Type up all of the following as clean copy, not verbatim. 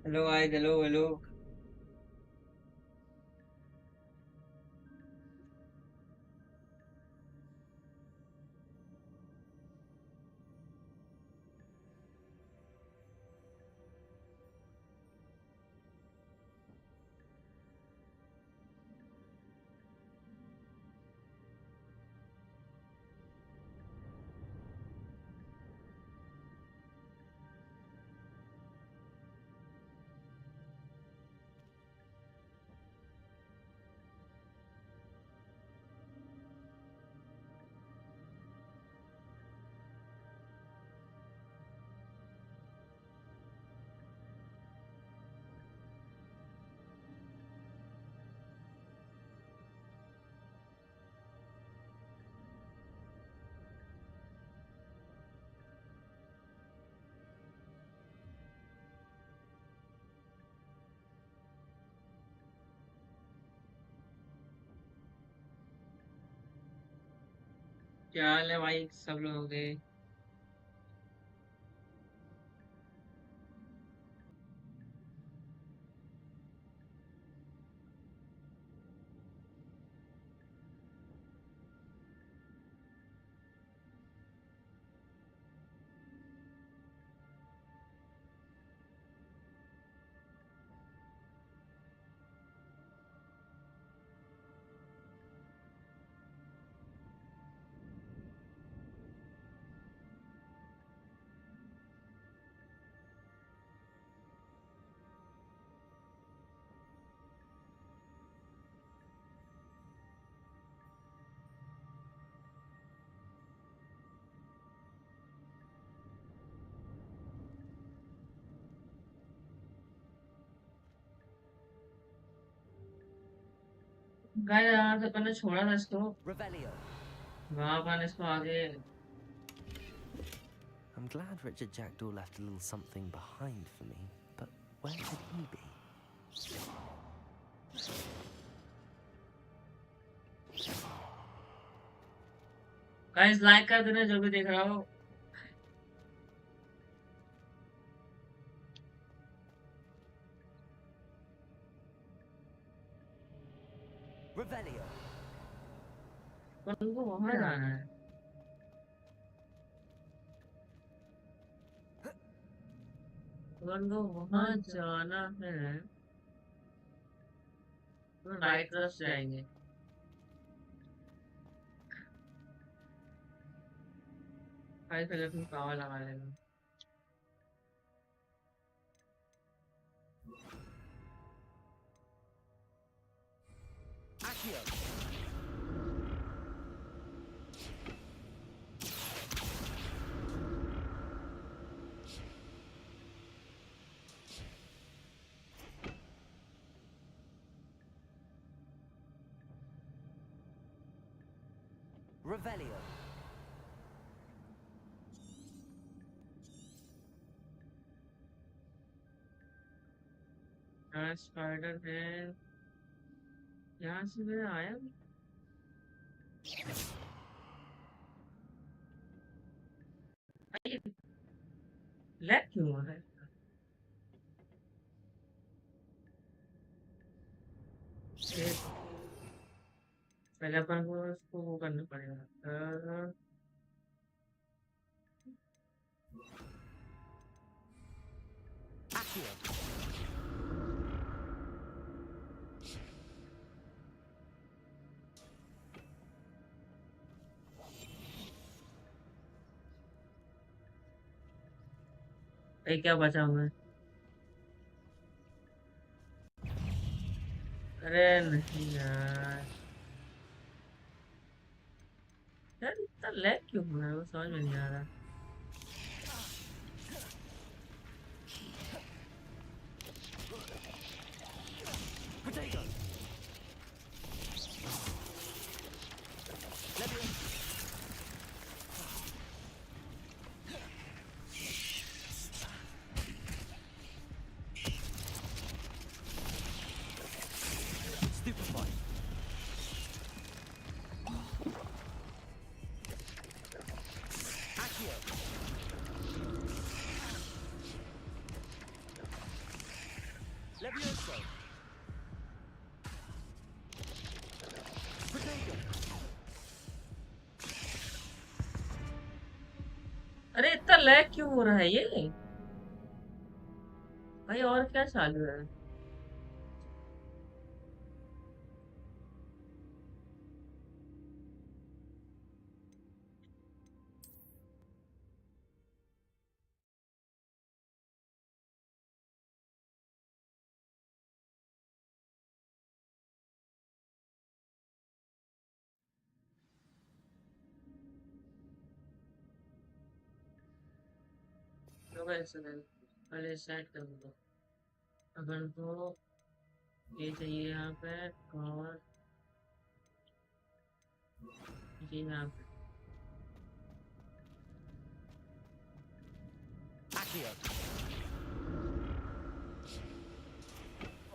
Hello guys, hello hello. क्या हाल है भाई, सब लोगों के? गाइस, यहाँ से अपन ने छोड़ा था इसको। Revelio. वहां अपन इसको आगे। I'm glad Richard Jackdaw left a little something behind for me, but where could he be? Guys, like कर देना जो भी देख रहा हो। Revelio. अपन को वहां जाना है। अपन को वहां जाना है, तो राइट तरफ से जाएंगे। भाई पहले तुम कावा लगा लेना। Accio. Revelio. स्पाइडर है। यहाँ से मैं आया भी। भाई, लैग क्यों हो रहा है? ये पहले अपन को इसको वो करना पड़ेगा। Accio. भाई क्या बचा हुआ है? अरे नहीं यार। यार इतना लैग क्यों हो रहा है, वो समझ में नहीं आ रहा। Potato. लैग क्यों हो रहा है ये भाई? और क्या चालू है? तो कैसे पहले सेट कर दो। अगर तो ये चाहिए यहाँ पे, और ये यहाँ पे।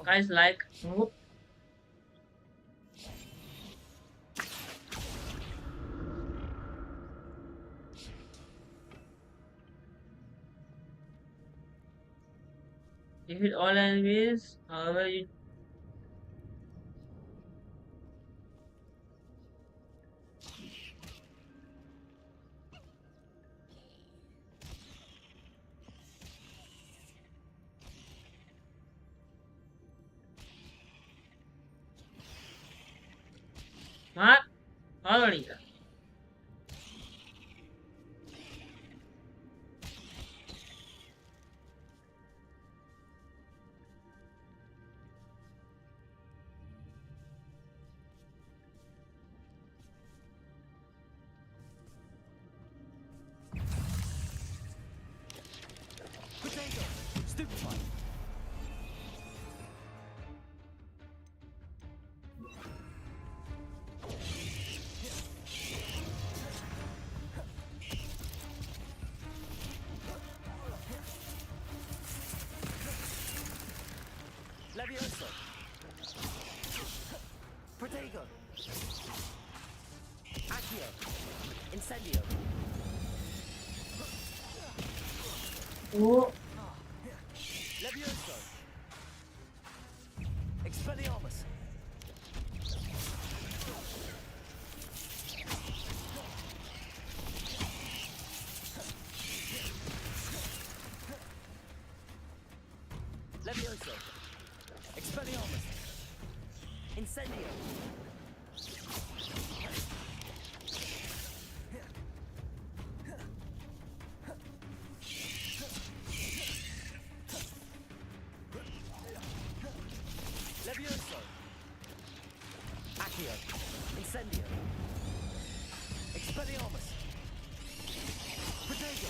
Guys, like, whoop. You hit all enemies, however you... मार, और बढ़िया। Potato! Stupefied! Levioso! Potato! Accio! Incendio! वो Levioso! Expelliarmus! Levioso! Expelliarmus! Incendio! Levioso! Accio! Incendio! Expelliarmus! Potato!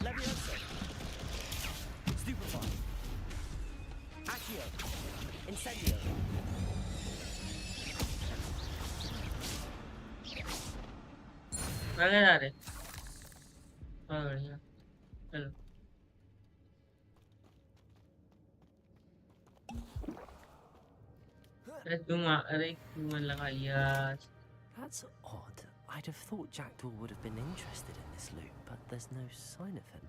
Levioso! Stupefy! Accio! Incendio! आगे जा रहे, और बढ़िया। चलो, अरे क्यों मन लगा यार? That's odd. I'd have thought Jackdaw would have been interested in this loot, but there's no sign of him.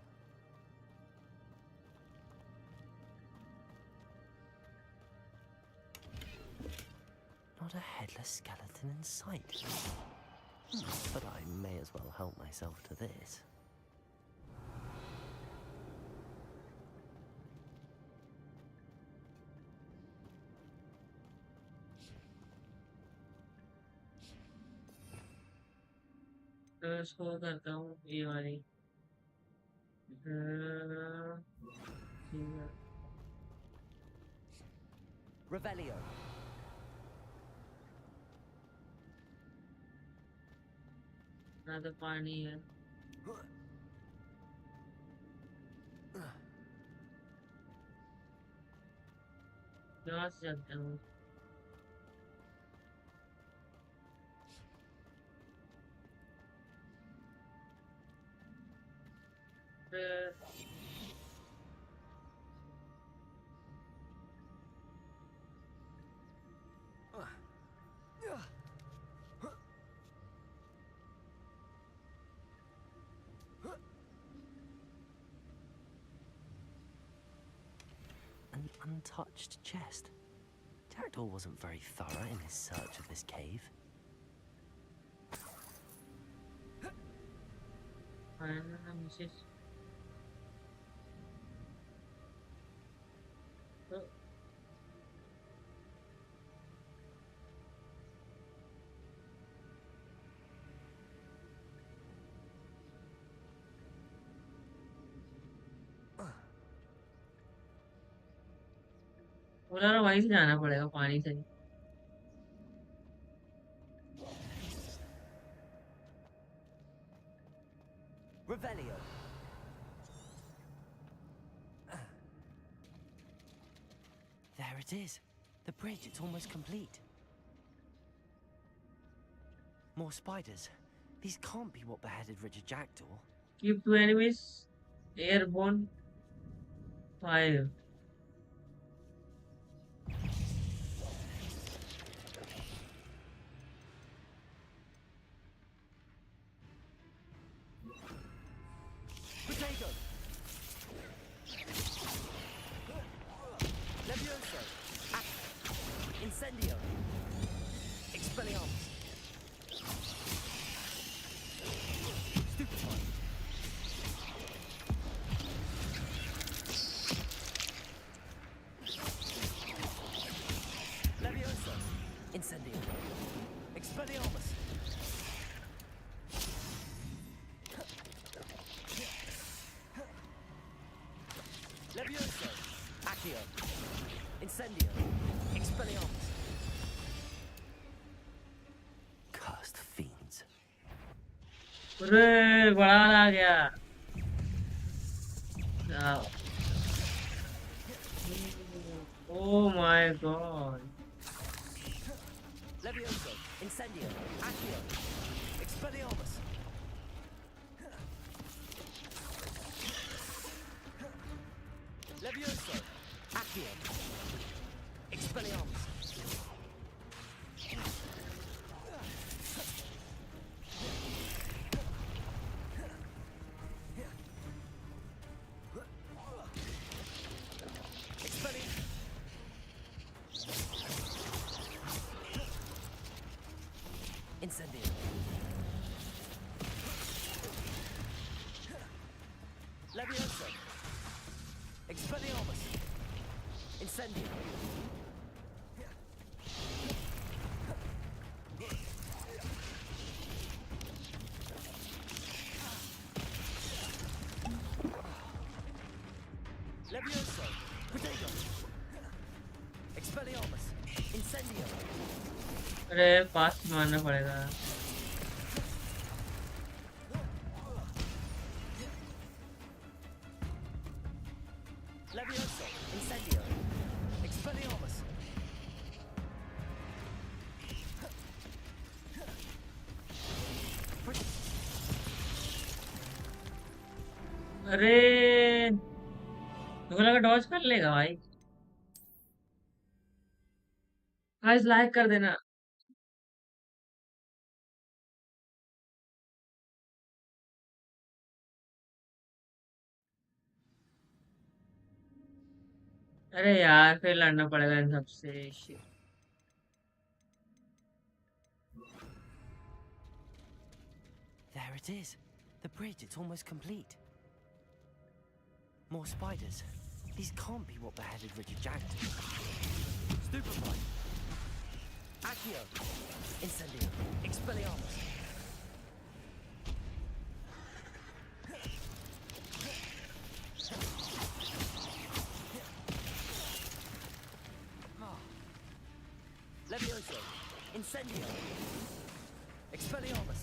Not a headless skeleton in sight. But I may as well help myself to this. तो इसको करता हूँ ये वाली। ठीक है। Revelio. ना तो पानी है। यहाँ से जाता हूँ। फिर An untouched chest. Jackdaw wasn't very thorough in his search of this cave. बोला ना वहीं से जाना पड़ेगा पानी से। Revelio. There it is. The bridge, it's almost complete. More spiders. These can't be what beheaded Richard Jackdaw. Keep two enemies airborne. 5. Potato. Levioso. Incendio. Expelliarmus. Stupefy. Levioso. Incendio. Expelliarmus. Levioso. Accio. Incendio. Expelliarmus. Cursed fiends. अरे बड़ा वाला आ गया। Oh my god. Levioso. Incendio. Accio. Expelliarmus. Levioso. Accio. Expelliarmus. Incendio. Levioso. Expelliarmus. Incendio. Levioso. Potato. Expelliarmus. Incendio. अरे पास मारना पड़ेगा। Levioso. Incendio. Expelliarmus. अरे मुझे लगा डॉज कर लेगा भाई। गाइस लाइक कर देना। अरे यार फिर लड़ना पड़ेगा इन सबसे। Shit. There it is. The bridge, it's almost complete. More spiders. These can't be what beheaded Richard Jackdaw. Stupefy. Accio. Incendio. Expelliarmus. Levioso. Incendio. Expelliarmus.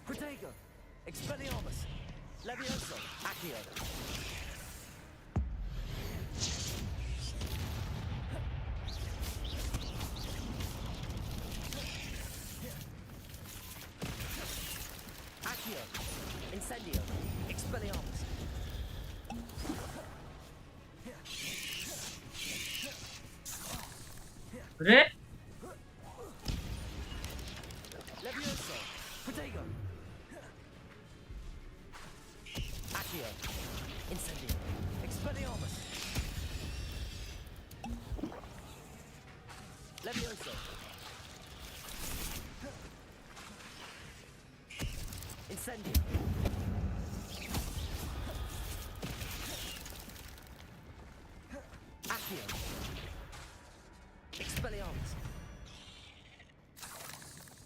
Protego. Expelliarmus. Levioso. Accio. Accio. Incendio. Expelliarmus. अरे Levioso. Incendio. Accio. Expelliarmus.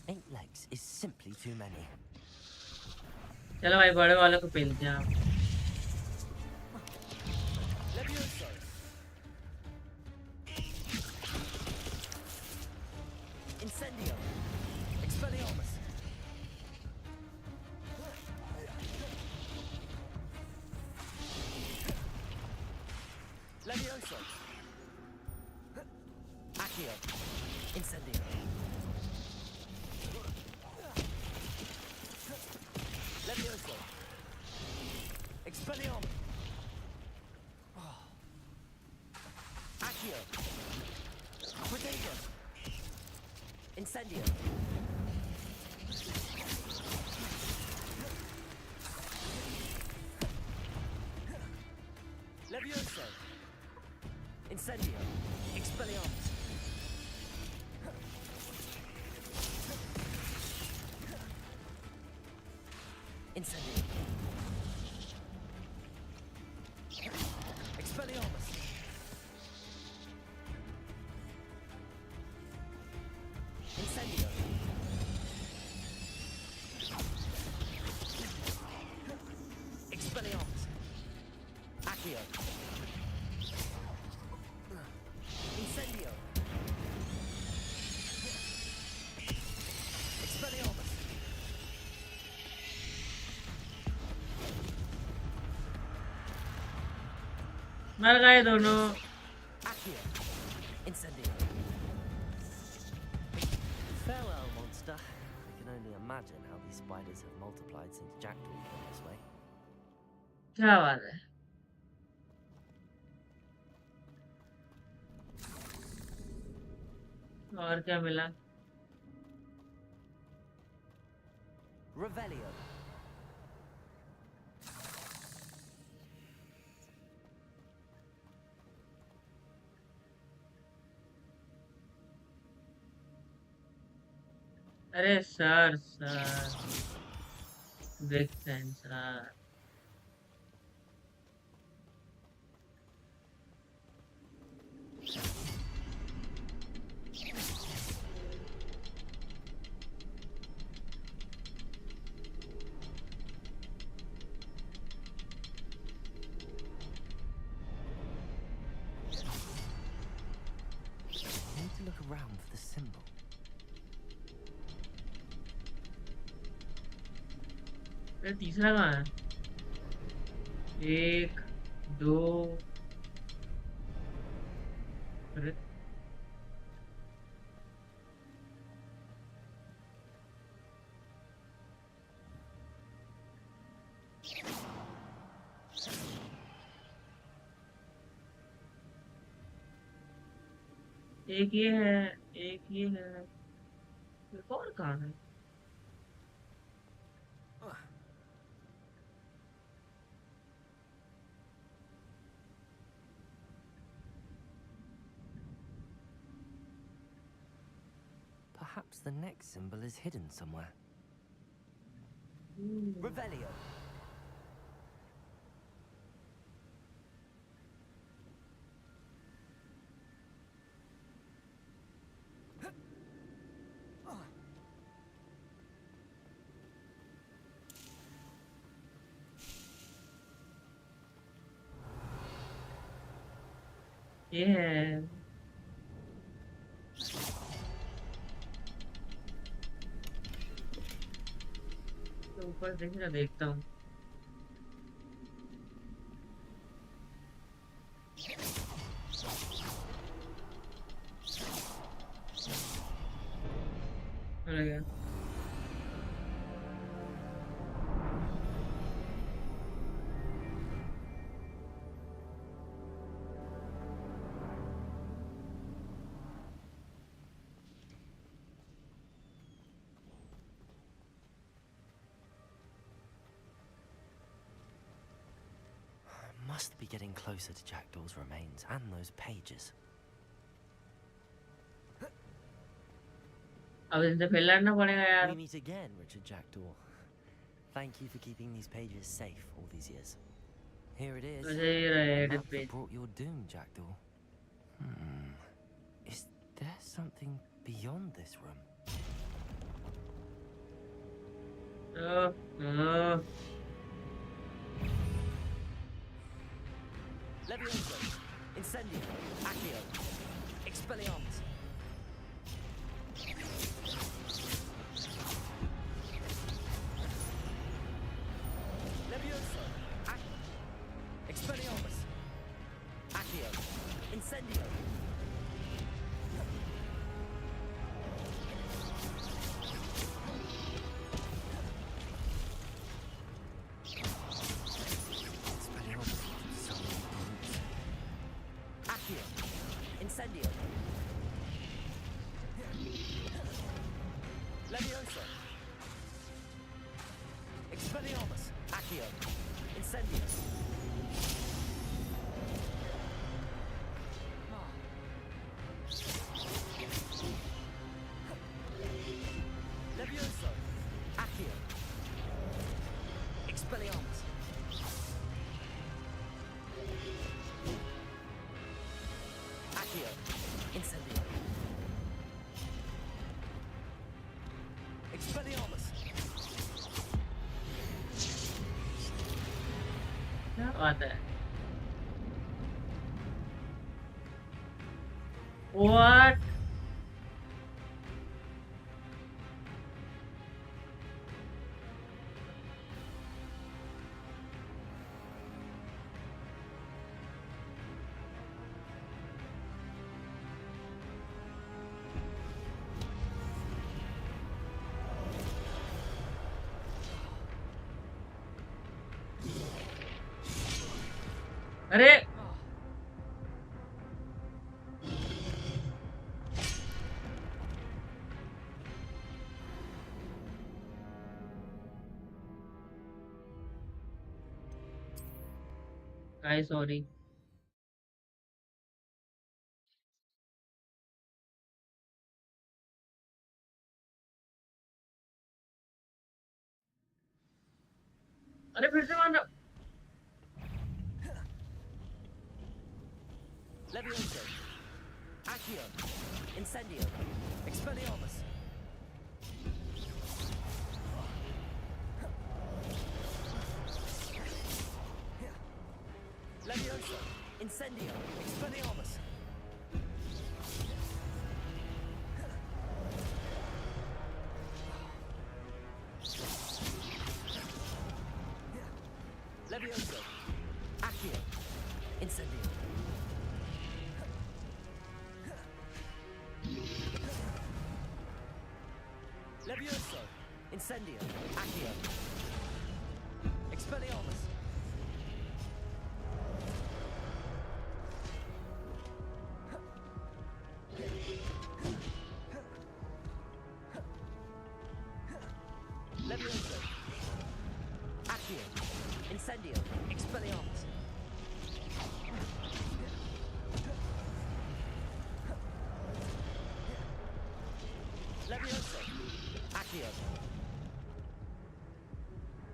8 legs is simply too many. चलो भाई बड़े वालों को पेलते हैं आप। Levioso. Incendio. Expelliarmus. Levioso. Accio. Incendio. Levioso. Expelliarmus. Accio. Potato. Incendio. Levioso. Incendio. Expelliarmus. Incendio. Expelliarmus. Incendio. Expelliarmus. Accio. Incendio. Expelliarmus. मर गए दोनों। Accio. Incendio. Farewell, monster. I can only imagine how these spiders have multiplied since Jackdaw came this way. क्या बात है। और क्या मिला? Revelio. अरे sir big fan sir. I need to look around for the symbol. अरे तीसरा कहाँ है? 1 2। अरे एक ये है, एक ये है, एक और कहाँ है? Perhaps the next symbol is hidden somewhere. Revelio. ये है। तो ऊपर देखना देखता हूँ। अरे यार Must be getting closer to Jackdaw's remains and those pages. अब इनसे फिर लड़ना पड़ेगा यार। We meet again, Richard Jackdaw. Thank you for keeping these pages safe all these years. Here it is. मुझे ये A रहे map डिब्बे। that brought your doom, Jackdaw. Is there something beyond this room? Oh, oh, Levioso, Incendio, Accio, Expelliarmus. Levioso, Expelliarmus, Accio, Incendio. Expelliarmus, so many brutes. Accio, Incendio. Levioso. Expelliarmus, Accio, Incendio. Levioso, Accio. Expelliarmus. Accio, Incendio. Expelliarmus. क्या बात है? What? अरे guys sorry. अरे फिर से मारना। Levioso, Accio, Incendio, Expelliarmus. Levioso, Incendio, Expelliarmus. Levioso, Accio, Incendio. Levioso, Incendio, Accio, Expelliarmus. Levioso, Accio, Incendio, Expelliarmus. Levioso, Accio,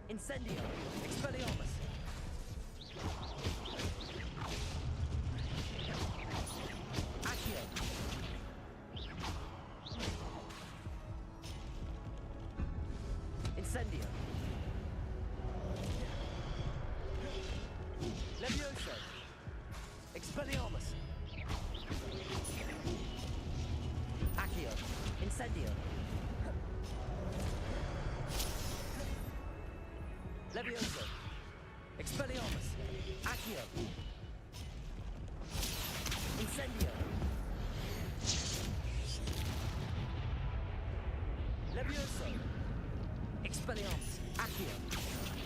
Incendio, Expelliarmus. Accio. Incendio. Levioso. Expelliarmus. Accio. Incendio. Levioso. Expelliarmus. Accio. Incendio. Levioso. Expelliarmus. Accio.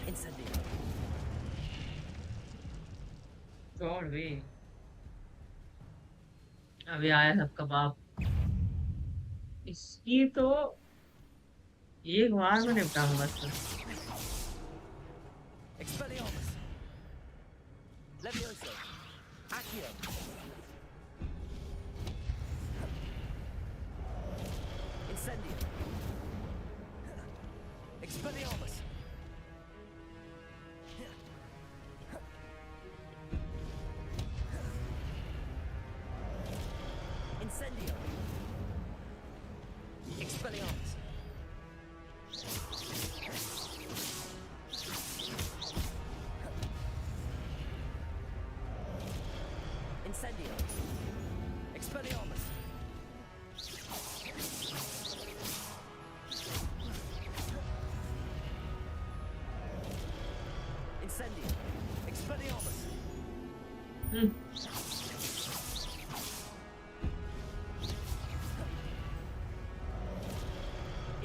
Incendio. छोड़ भी। अभी आया सबका बाप। इसकी तो एक बार में निपटाऊंगा बस। Expelliarmus. Levioso. Accio. Incendio. Incendio. Expelliarmus. Incendio. Expelliarmus. Incendio. Expelliarmus.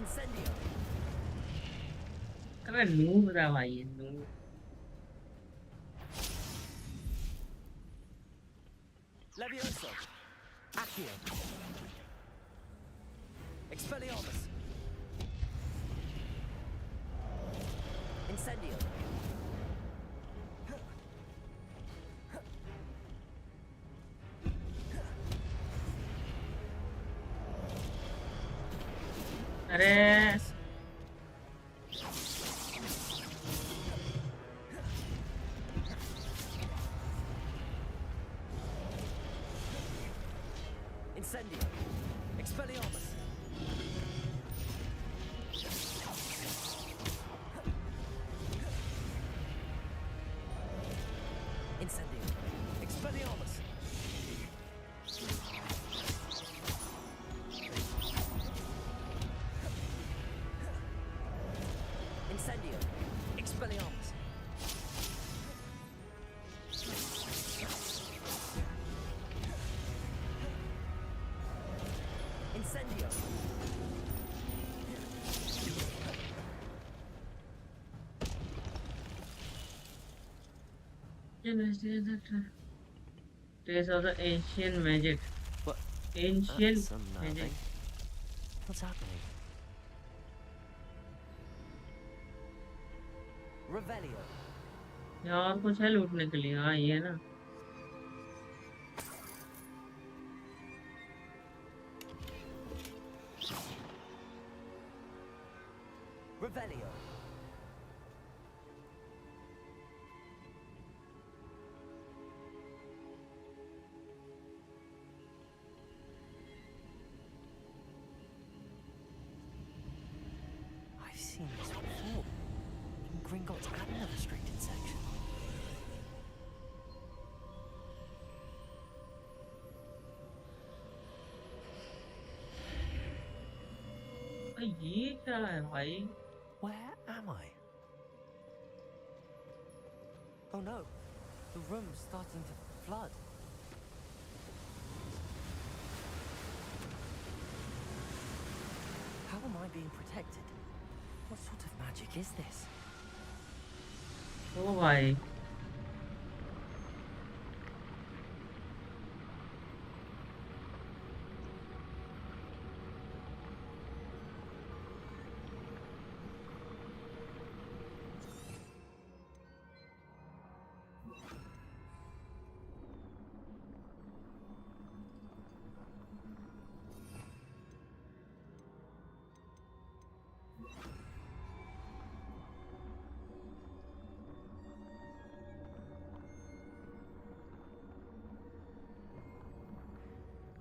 Incendio. अबे नूब था भाई ये noob Levioso. Accio. Expelliarmus. Incendio. अरे Incendio. Expelliarmus. Incendio. Expelliarmus. Incendio. Expelliarmus. Incendio. Trace of the ancient magic. What? Ancient That's unnerving. magic. What's happening? Revelio. यहाँ और कुछ है लूटने के लिए हाँ ये ना Revelio. I've seen this before. In Gringotts and an illustrated section. ये क्या है भाई Where am I? Oh no, the room's starting to flood. How am I being protected? What sort of magic is this? ओ भाई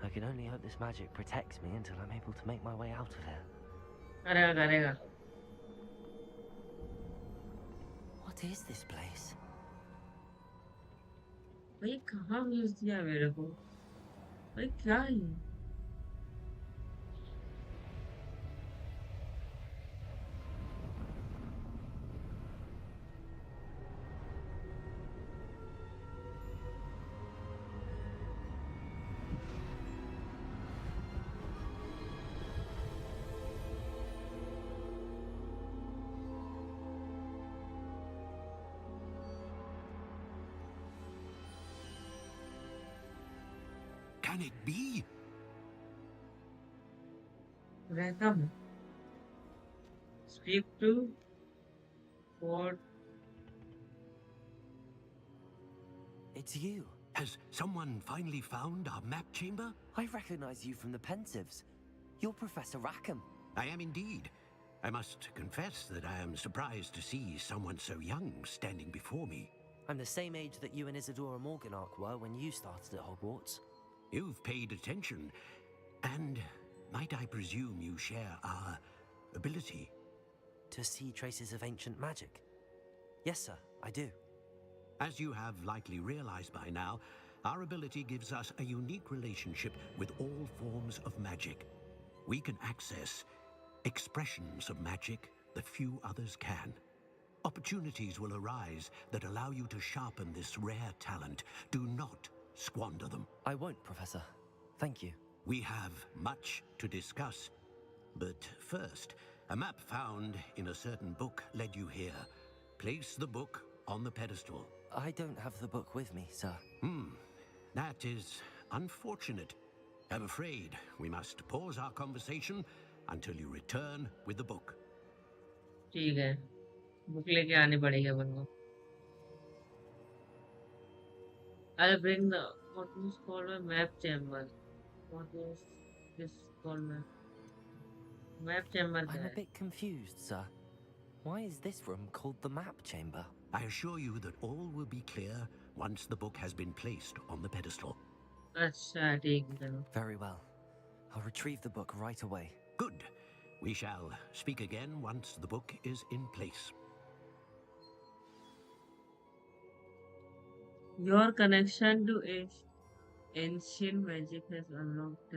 I can only hope this magic protects me until I'm able to make my way out of here. करेगा करेगा What is this place? भाई कहाँ भेज दिया मेरे को भाई क्या है ये? Can it be? रहता हूँ speak to what It's you. Has someone finally found our map chamber? I recognize you from the Pensives. You're Professor Rackham. I am indeed. I must confess that I am surprised to see someone so young standing before me. I'm the same age that you and Isadora Morganark were when you started at Hogwarts. You've paid attention. And might I presume you share our ability? To see traces of ancient magic? Yes, sir, I do. As you have likely realized by now, our ability gives us a unique relationship with all forms of magic. We can access expressions of magic that few others can. Opportunities will arise that allow you to sharpen this rare talent. Do not squander them. I won't, Professor. Thank you. We have much to discuss. But first, a map found in a certain book led you here. Place the book on the pedestal. I don't have the book with me, sir. That is unfortunate. I'm afraid we must pause our conversation until you return with the book. ठीक है, book लेके आनी पड़ेगी अपन को. I'll bring the what is called a map chamber. What is this called map chamber? I'm a bit confused, sir. Why is this room called the map chamber? I assure you that all will be clear once the book has been placed on the pedestal. अच्छा ठीक है चलो. Very well. I'll retrieve the book right away. Good. We shall speak again once the book is in place. Your connection to ancient magic has unlocked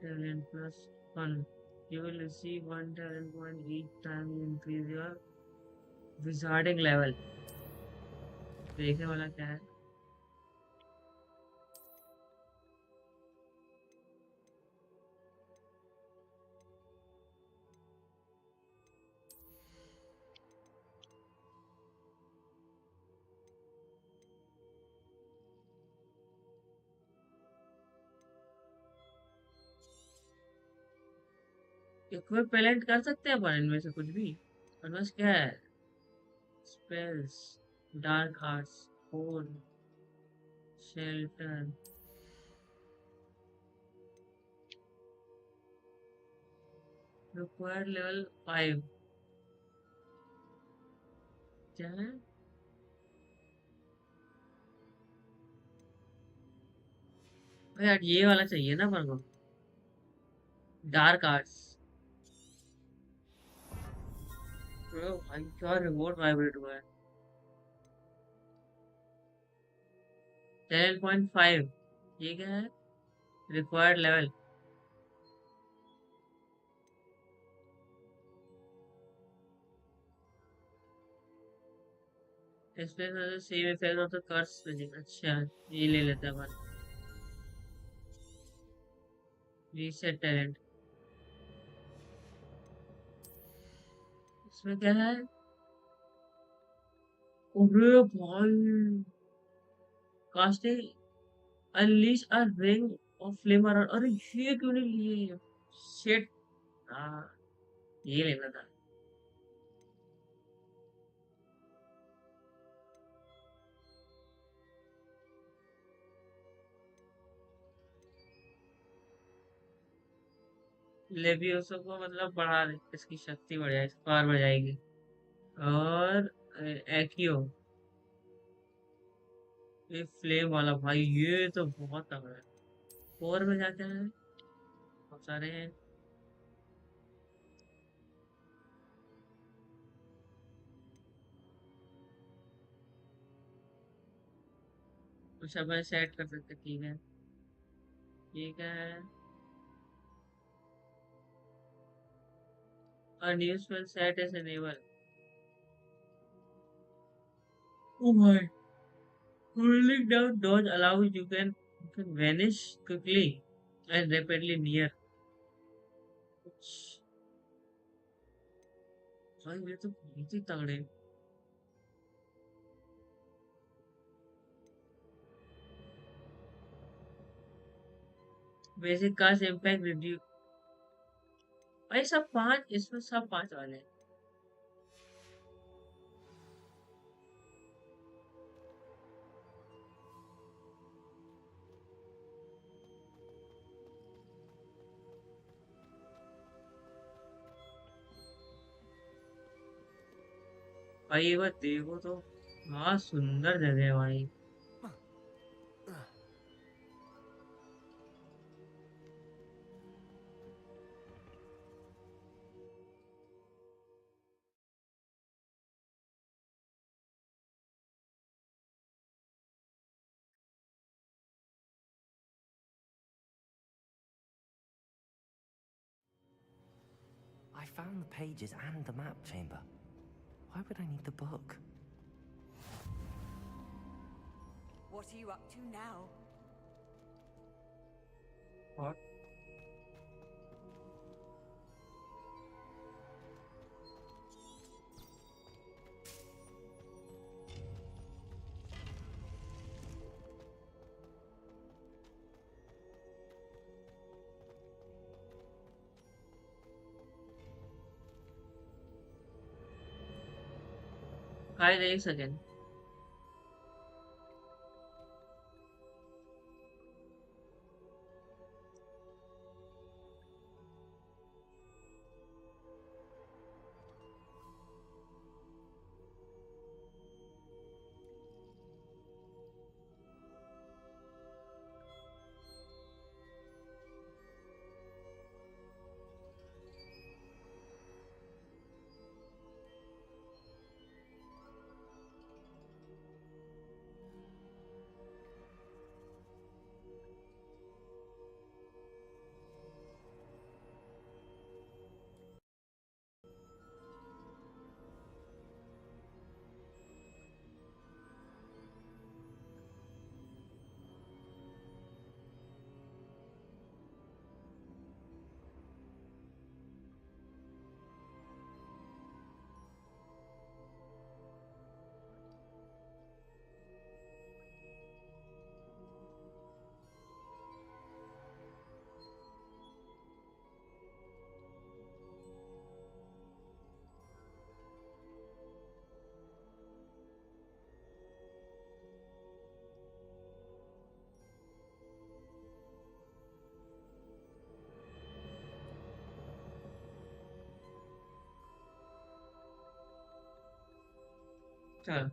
talent plus 1. You will receive 1 talent point each time you increase your wizarding level. देखने वाला क्या है? Equipment कर सकते हैं अपन इनमें से कुछ भी. और बस क्या है? Spells, dark arts, code, shelter. Required level 5. क्या है? यार ये वाला चाहिए ना अपन को. Dark arts. ब्रो भाई क्या रिवॉर्ड वाइब्रेट हुआ है. 10.5. ये क्या है? Required level. Experience same effect of the curse magic. अच्छा ये ले लेते हैं अपन. Reset talent. इसमें क्या है? अरे भाई casting unleash a ring of flame around. अरे ये क्यों नहीं लिए? शिट. हाँ ये लेना था. लेवियोसो को मतलब बढ़ा दे. इसकी शक्ति बढ़ जाएगी, पावर बढ़ जाएगी. और एक्यो ये फ्लेम वाला भाई ये तो बहुत तगड़ा है. और में जाते हैं बहुत सारे हैं. कुछ अपन सेट कर सकते. ठीक है ठीक है. और new spell set is enable. ओ भाई holding down dodge allows you can vanish quickly and rapidly near. भाई ये तो बहुत ही तगड़े. Basic cost impact reduce. भाई सब 5 इसमें सब 5 वाले हैं. भाई ये बात देखो तो हाँ सुंदर जगह है भाई. found the pages and the map chamber. Why would I need the book? What are you up to now? What? Guys, एक second. चल.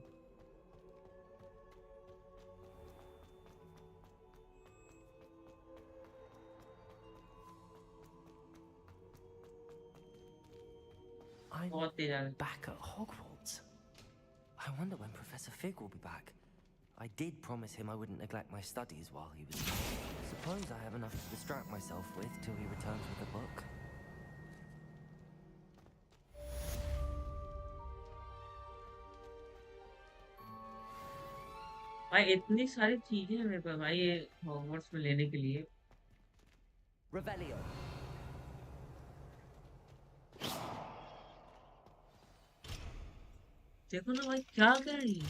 I'm बहुत तेज आ गए. back at Hogwarts. I wonder when Professor Fig will be back. I did promise him I wouldn't neglect my studies while he was gone. Suppose I have enough to distract myself with till he returns with the book. भाई इतनी सारी चीजें हैं मेरे पास भाई ये Hogwarts में लेने के लिए. Revelio. देखो ना भाई क्या कर रही है.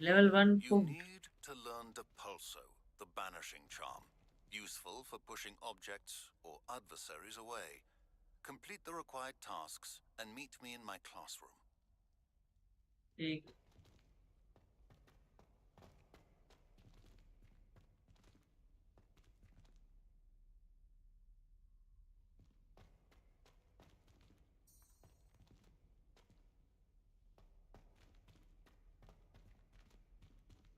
लेवल 1 You को need to learn Depulso, the banishing charm. Useful for pushing objects or adversaries away. Complete the required tasks and meet me in my classroom. एक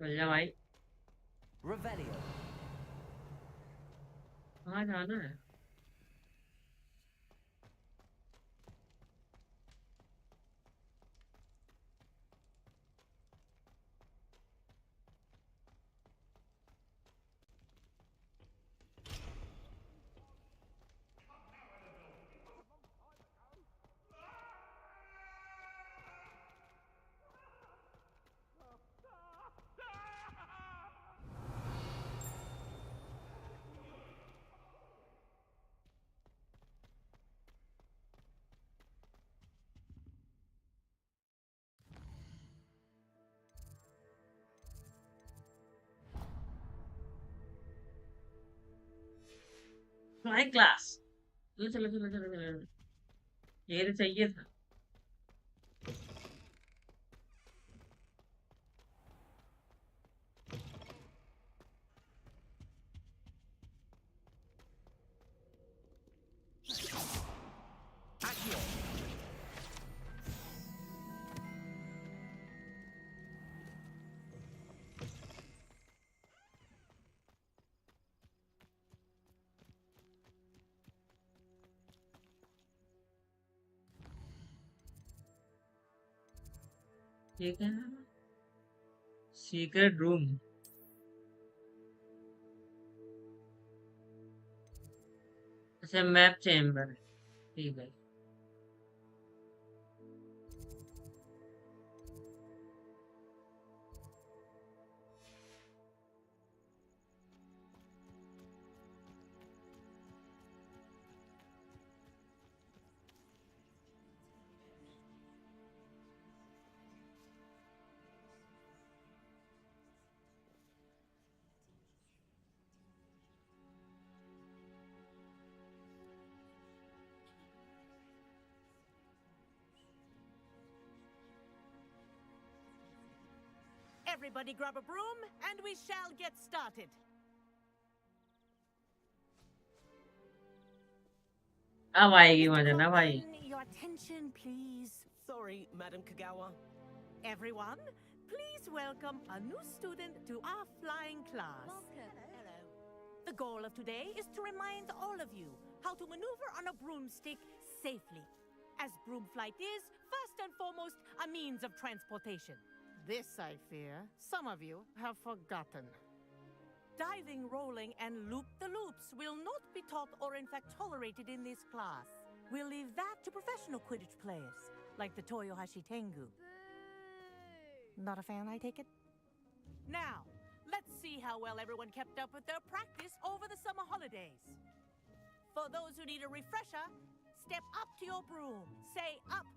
चल जा भाई. Revelio. कहाँ जाना है. Flying class. चलो चलो चलो चलो चलो. ये तो चाहिए था. Accio. ठीक है. Secret room. अच्छा मैप चेम्बर. ठीक है। Everybody grab a broom, and we shall get started. अब आएगी Mr. मजा ना भाई। Coleman, your attention, please. Sorry, Madam Kagawa. Everyone, please welcome a new student to our flying class. Welcome. Hello. The goal of today is to remind all of you how to maneuver on a broomstick safely, as broom flight is, first and foremost, a means of transportation. This, I fear, some of you have forgotten. Diving, rolling, and loop-the-loops will not be taught or in fact tolerated in this class. We'll leave that to professional Quidditch players, like the Toyohashi Tengu. Not a fan, I take it? Now, let's see how well everyone kept up with their practice over the summer holidays. For those who need a refresher, step up to your broom, say up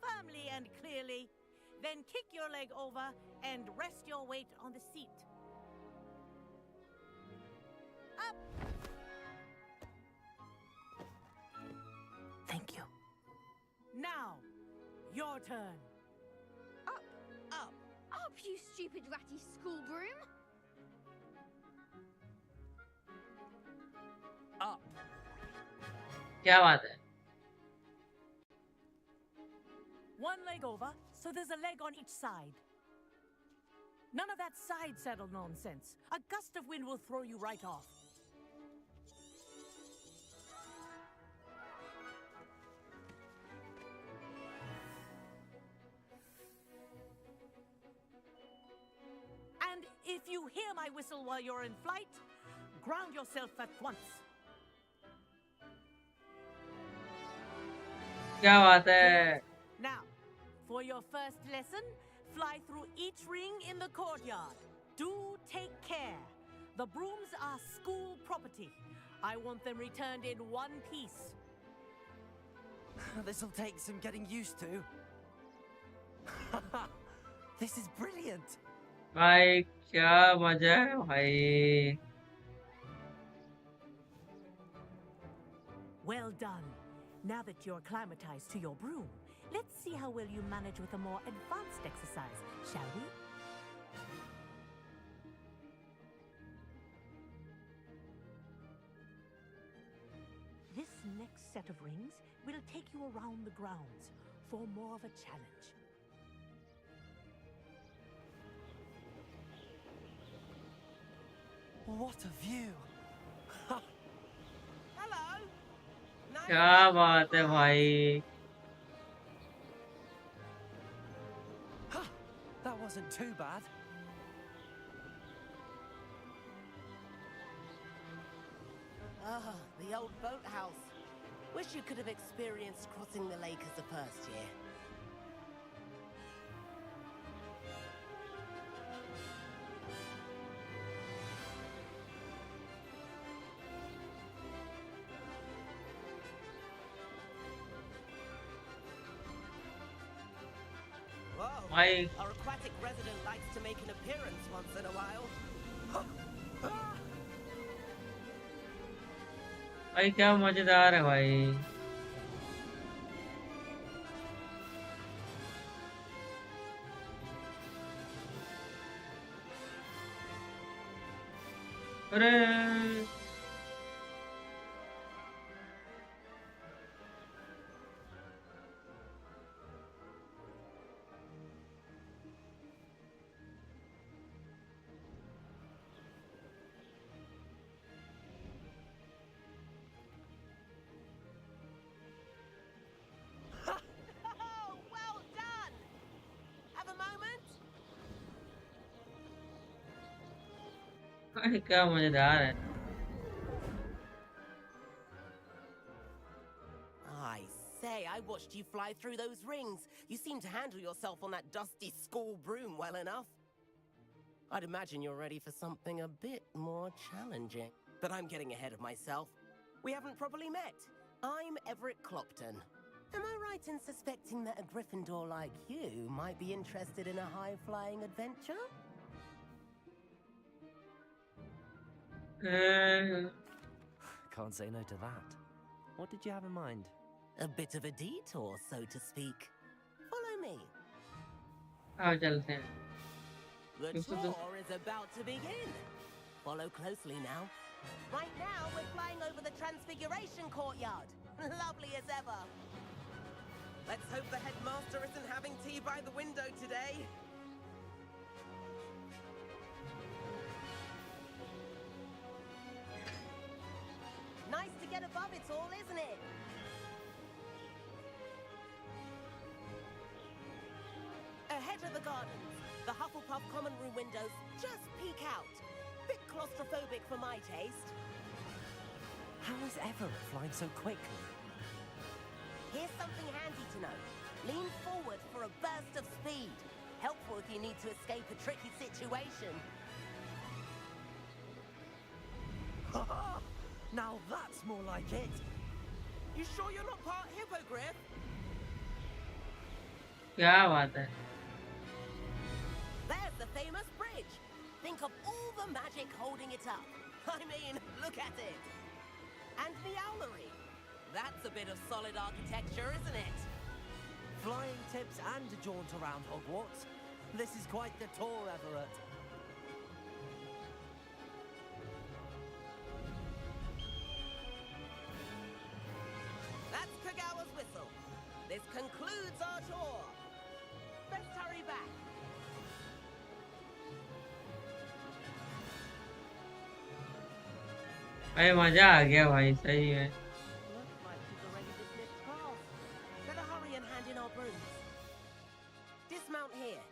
firmly and clearly, then kick your leg over and rest your weight on the seat. Up! Thank you. Now, your turn. Up, up, up, you stupid ratty school broom! Up. क्या बात है? One leg over, so there's a leg on each side. None of that side saddle nonsense. A gust of wind will throw you right off. And if you hear my whistle while you're in flight, ground yourself at once. क्या बात है? Now, for your first lesson, fly through each ring in the courtyard. Do take care. The brooms are school property. I want them returned in one piece. This'll take some getting used to. This is brilliant. भाई क्या मजा है भाई। Well done. Now that you're acclimatized to your broom, let's see how well you manage with a more advanced exercise, shall we? This next set of rings will take you around the grounds for more of a challenge. What a view. Hello. क्या बात है भाई। That wasn't too bad. Ah, the old boathouse. Wish you could have experienced crossing the lake as the first year. Whoa. भाई Our aquatic resident likes to make an appearance once in a while. भाई क्या मजेदार है भाई। अरे Oh, well done! Have a moment? भाई क्या मजेदार है। I say, I watched you fly through those rings. You seem to handle yourself on that dusty school broom well enough. I'd imagine you're ready for something a bit more challenging. But I'm getting ahead of myself. We haven't properly met. I'm Everett Clopton. Am I right in suspecting that a Gryffindor like you might be interested in a high-flying adventure? Can't say no to that. What did you have in mind? A bit of a detour, so to speak. Follow me. आओ चलते हैं The This is the- tour is about to begin. Follow closely now. Right now, we're flying over the Transfiguration Courtyard. Lovely as ever. Let's hope the headmaster isn't having tea by the window today. Nice to get above it all, isn't it? Ahead of the gardens, the Hufflepuff common room windows just peek out. Bit claustrophobic for my taste. How is Everett flying so quickly? Here's something handy to know. Lean forward for a burst of speed. Helpful if you need to escape a tricky situation. Now that's more like it. You sure you're not part hippogriff? क्या बात है There's the famous bridge. Think of all the magic holding it up. I mean, look at it. And the owlery. That's a bit of solid architecture, isn't it? Flying tips and a jaunt around Hogwarts. This is quite the tour, Everett. That's Kagawa's whistle. This concludes our tour. Let's hurry back. अरे मजा आ गया भाई सही है Looks like you've already dismissed class. Better hurry and hand in our brooms. Dismount here.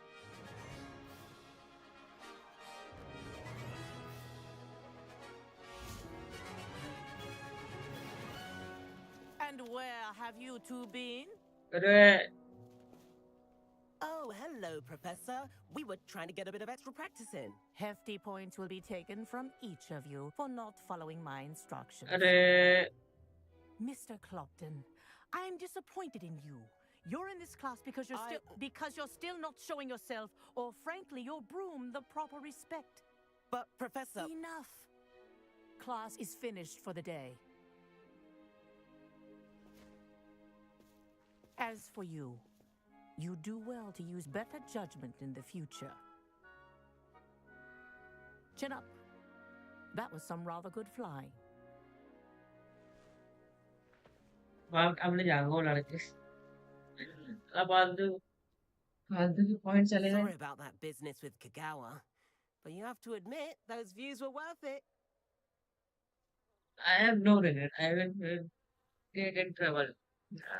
And where have you two been? अरे Oh, hello, Professor. We were trying to get a bit of extra practice in. Hefty points will be taken from each of you for not following my instructions. अरे Mr. Clopton, I'm disappointed in you. You're in this class because you're still not showing yourself, or frankly, your broom the proper respect. But, Professor... Enough. Class is finished for the day. As for you, you do well to use better judgment in the future. Chin up. That was some rather good flying. अब ले जाऊंगा वो लड़के अब फालतू के point चले Sorry गए about that business with Kagawa, but you have to admit, those views were worth it. I have no regret I will get in trouble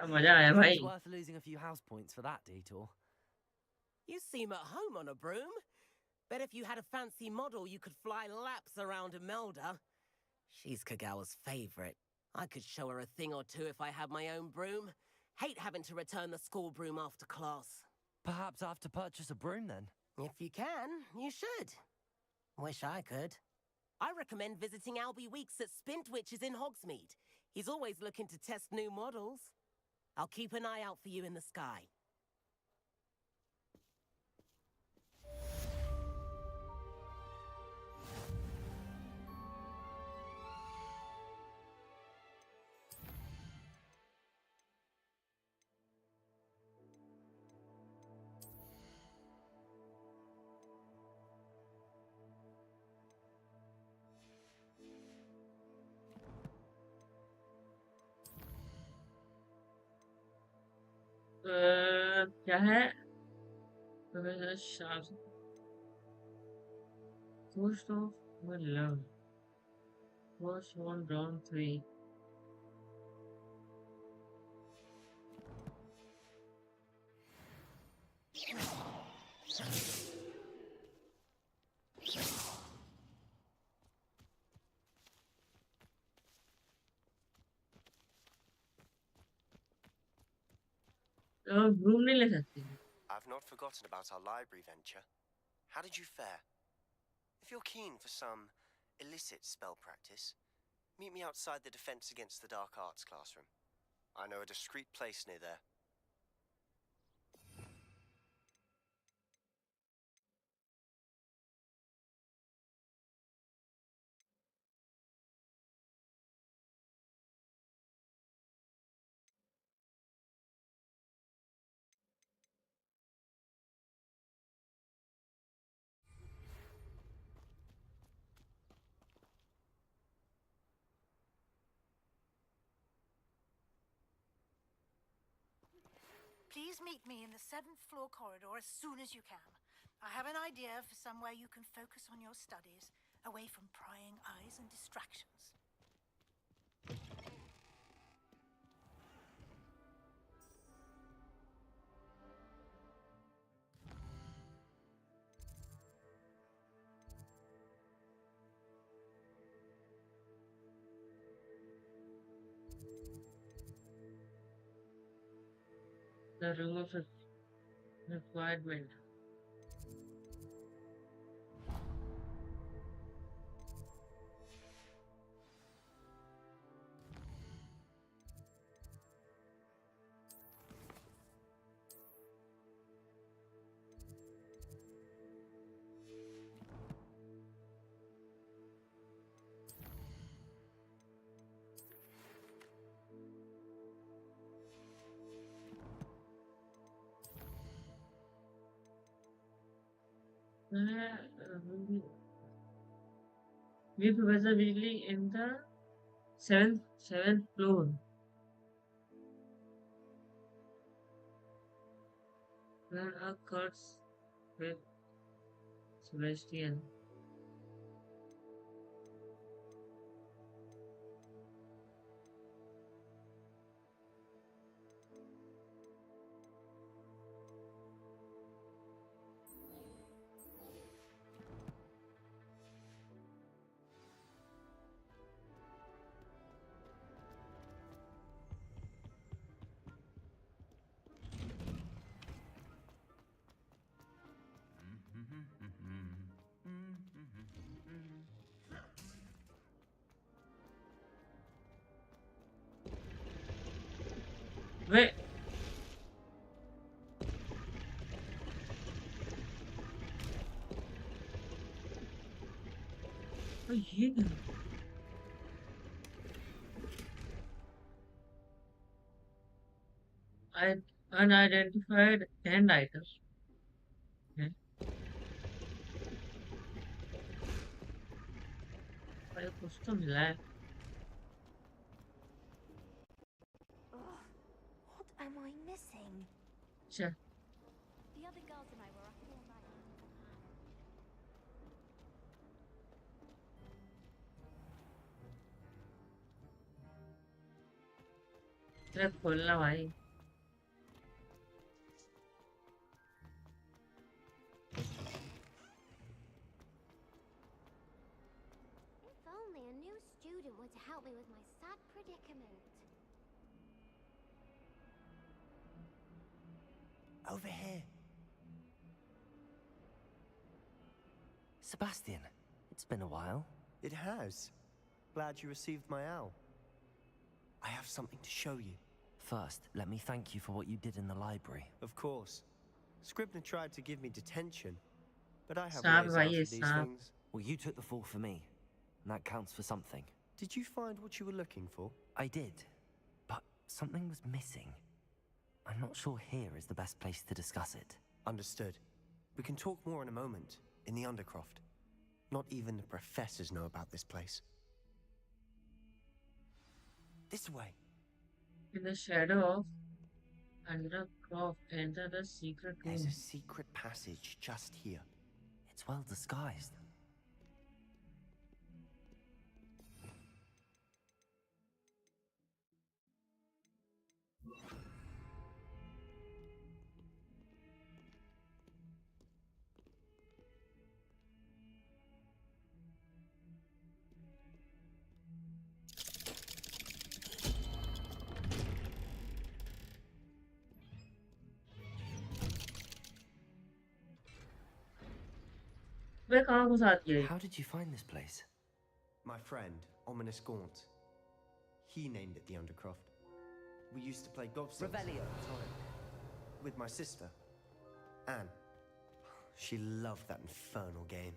मजा आया It भाई was worth losing a few house points for that detour. You seem at home on a broom. Bet if you had a fancy model, you could fly laps around Imelda. She's Kagawa's favorite. I could show her a thing or two if I had my own broom. Hate having to return the school broom after class. Perhaps I have to purchase a broom then. If you can, you should. Wish I could. I recommend visiting Albie Weeks at Spintwitches in Hogsmeade. He's always looking to test new models. I'll keep an eye out for you in the sky. क्या है Ghost of my love was on round 3 तो room नहीं ले सकते? I've not forgotten about our library venture. How did you fare? If you're keen for some illicit spell practice, meet me outside the Defense Against the Dark Arts classroom. I know a discreet place near there. Please meet me in the 7th floor corridor as soon as you can. I have an idea for somewhere you can focus on your studies, away from prying eyes and distractions. The room of requirement. We Professor Weasley in the seventh floor. Where a curse with Sebastian. Wait. Oh, yeah. Unidentified hand items. Okay. भाई कुछ तो मिला है. What am I missing? अच्छा. The other girls and I were up all night. तेरा खोलना भाई. If only a new student were to help me with my sad predicament. Over here. Sebastian, it's been a while. It has. Glad you received my owl. I have something to show you. First, let me thank you for what you did in the library. Of course. Scribner tried to give me detention, but I have सांप ways भाई out ये of these सांप. things. Well, you took the fall for me, and that counts for something. Did you find what you were looking for? I did, but something was missing. I'm not sure here is the best place to discuss it. Understood. We can talk more in a moment, in the Undercroft. Not even the professors know about this place. This way. In the shadow of Undercroft, enter the secret There's room. a secret passage just here. It's well disguised. वे कहाँ घुसा दिया ये? How did you find this place? My friend, Ominous Gaunt. He named it the Undercroft. We used to play gobstones Revelio. all the time. With my sister, Anne. She loved that infernal game.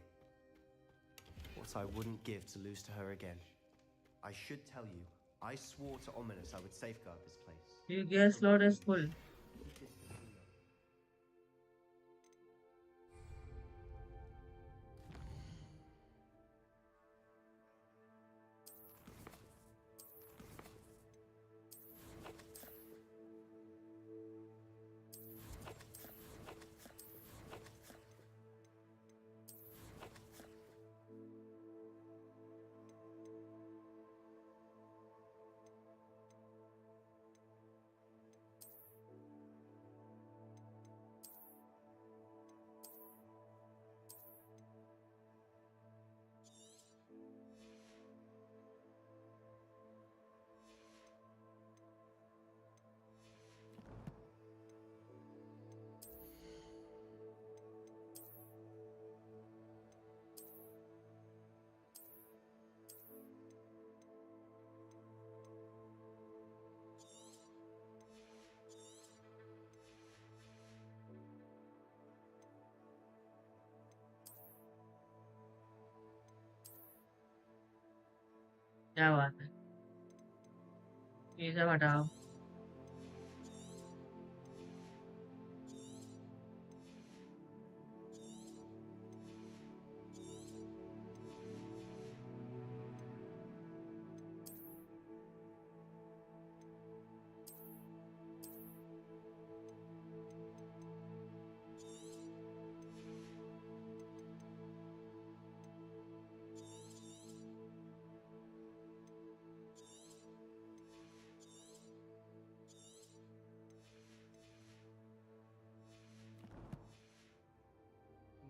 What I wouldn't give to lose to her again. I should tell you, I swore to Ominous I would safeguard this place. Your gas slot is full. क्या बात है? ये सब हटाओ.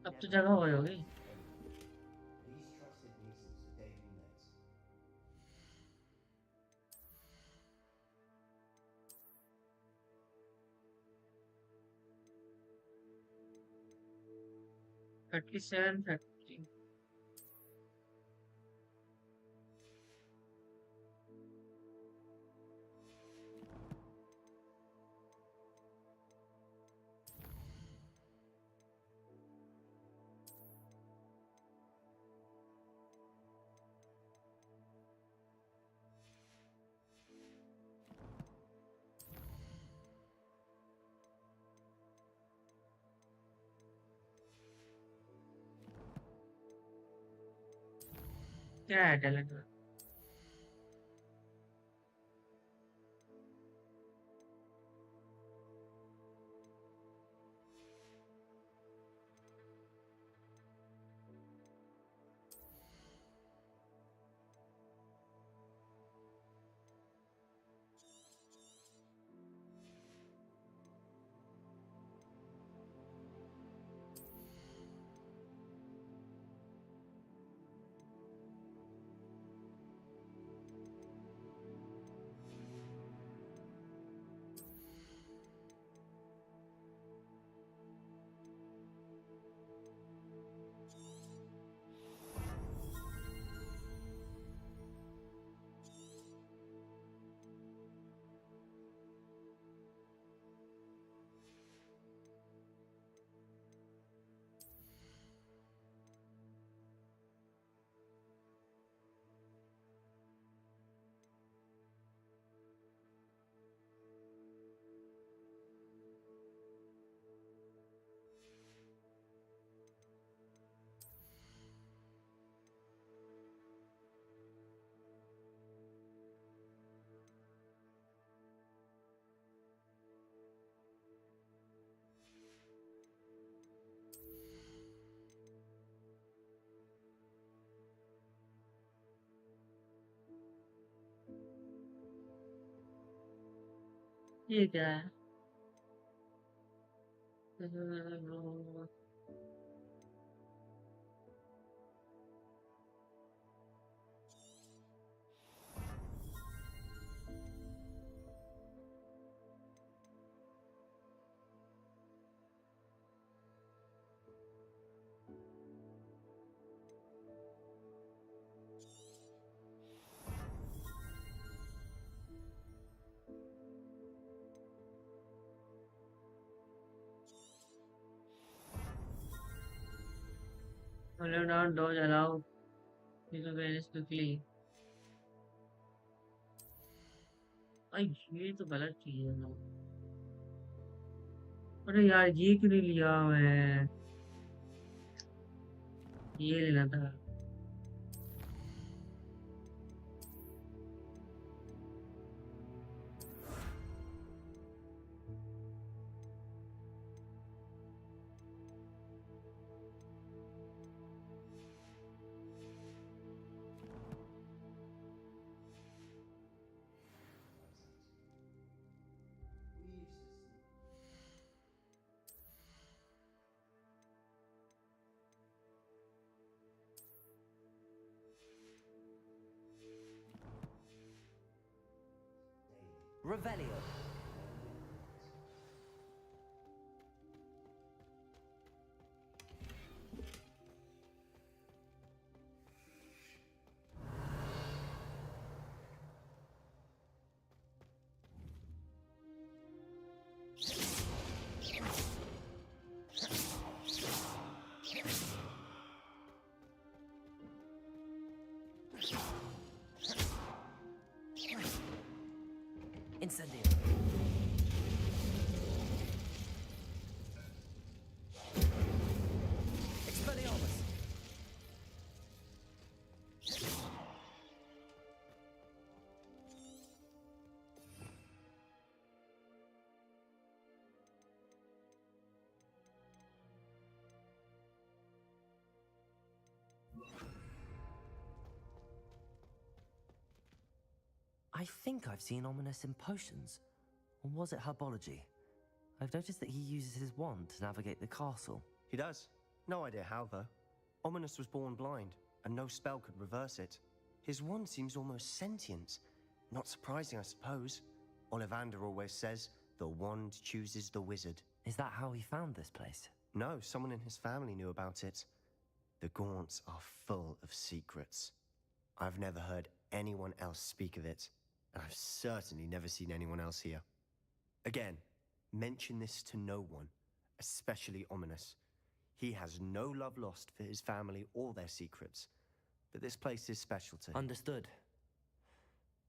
अब तो जगह हो होगी. These trusted nieces of David and Legs. $37 factory. क्या है टैलेंट में? ये क्या है? Follow down, dodge, allow you to vanish quickly. आई ये तो गलत चीज है ना। अरे यार ये क्यों नहीं लिया मैं? ये लेना था। Revelio. Incendio. Expelliarmus. I think I've seen Ominous in potions. Or was it herbology? I've noticed that he uses his wand to navigate the castle. He does. No idea how, though. Ominous was born blind, and no spell could reverse it. His wand seems almost sentient. Not surprising, I suppose. Ollivander always says, the wand chooses the wizard. Is that how he found this place? No, someone in his family knew about it. The Gaunts are full of secrets. I've never heard anyone else speak of it, and I've certainly never seen anyone else here. Again, mention this to no one, especially Ominous. He has no love lost for his family or their secrets, but this place is special to him. Understood.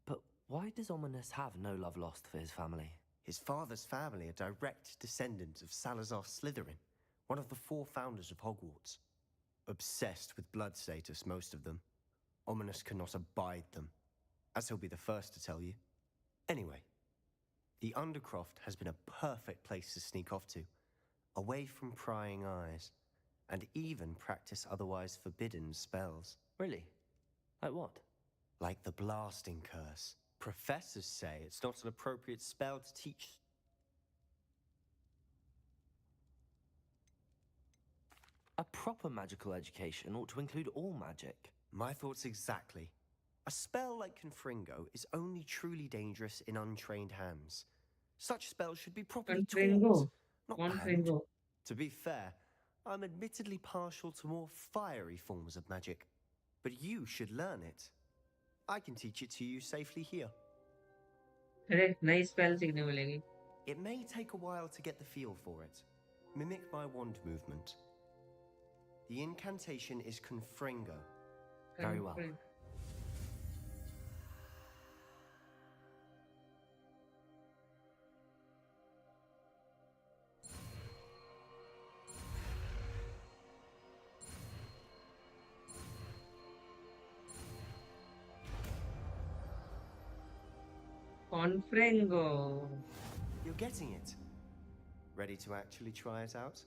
But why does Ominous have no love lost for his family? His father's family are direct descendants of Salazar Slytherin, one of the 4 founders of Hogwarts. Obsessed with blood status, most of them. Ominous cannot abide them, as he'll be the first to tell you. Anyway, the Undercroft has been a perfect place to sneak off to, away from prying eyes, and even practice otherwise forbidden spells. Really? Like what? Like the Blasting Curse. Professors say it's not an appropriate spell to teach. A proper magical education ought to include all magic. My thoughts exactly. A spell like Confringo is only truly dangerous in untrained hands. Such spells should be properly taught, not banned. To be fair, I'm admittedly partial to more fiery forms of magic, but you should learn it. I can teach it to you safely here. अरे नई spell सीखने मिलेगी. It may take a while to get the feel for it. Mimic my wand movement. The incantation is Confringo. Very well. Confringo. You're getting it. Ready to actually try it out?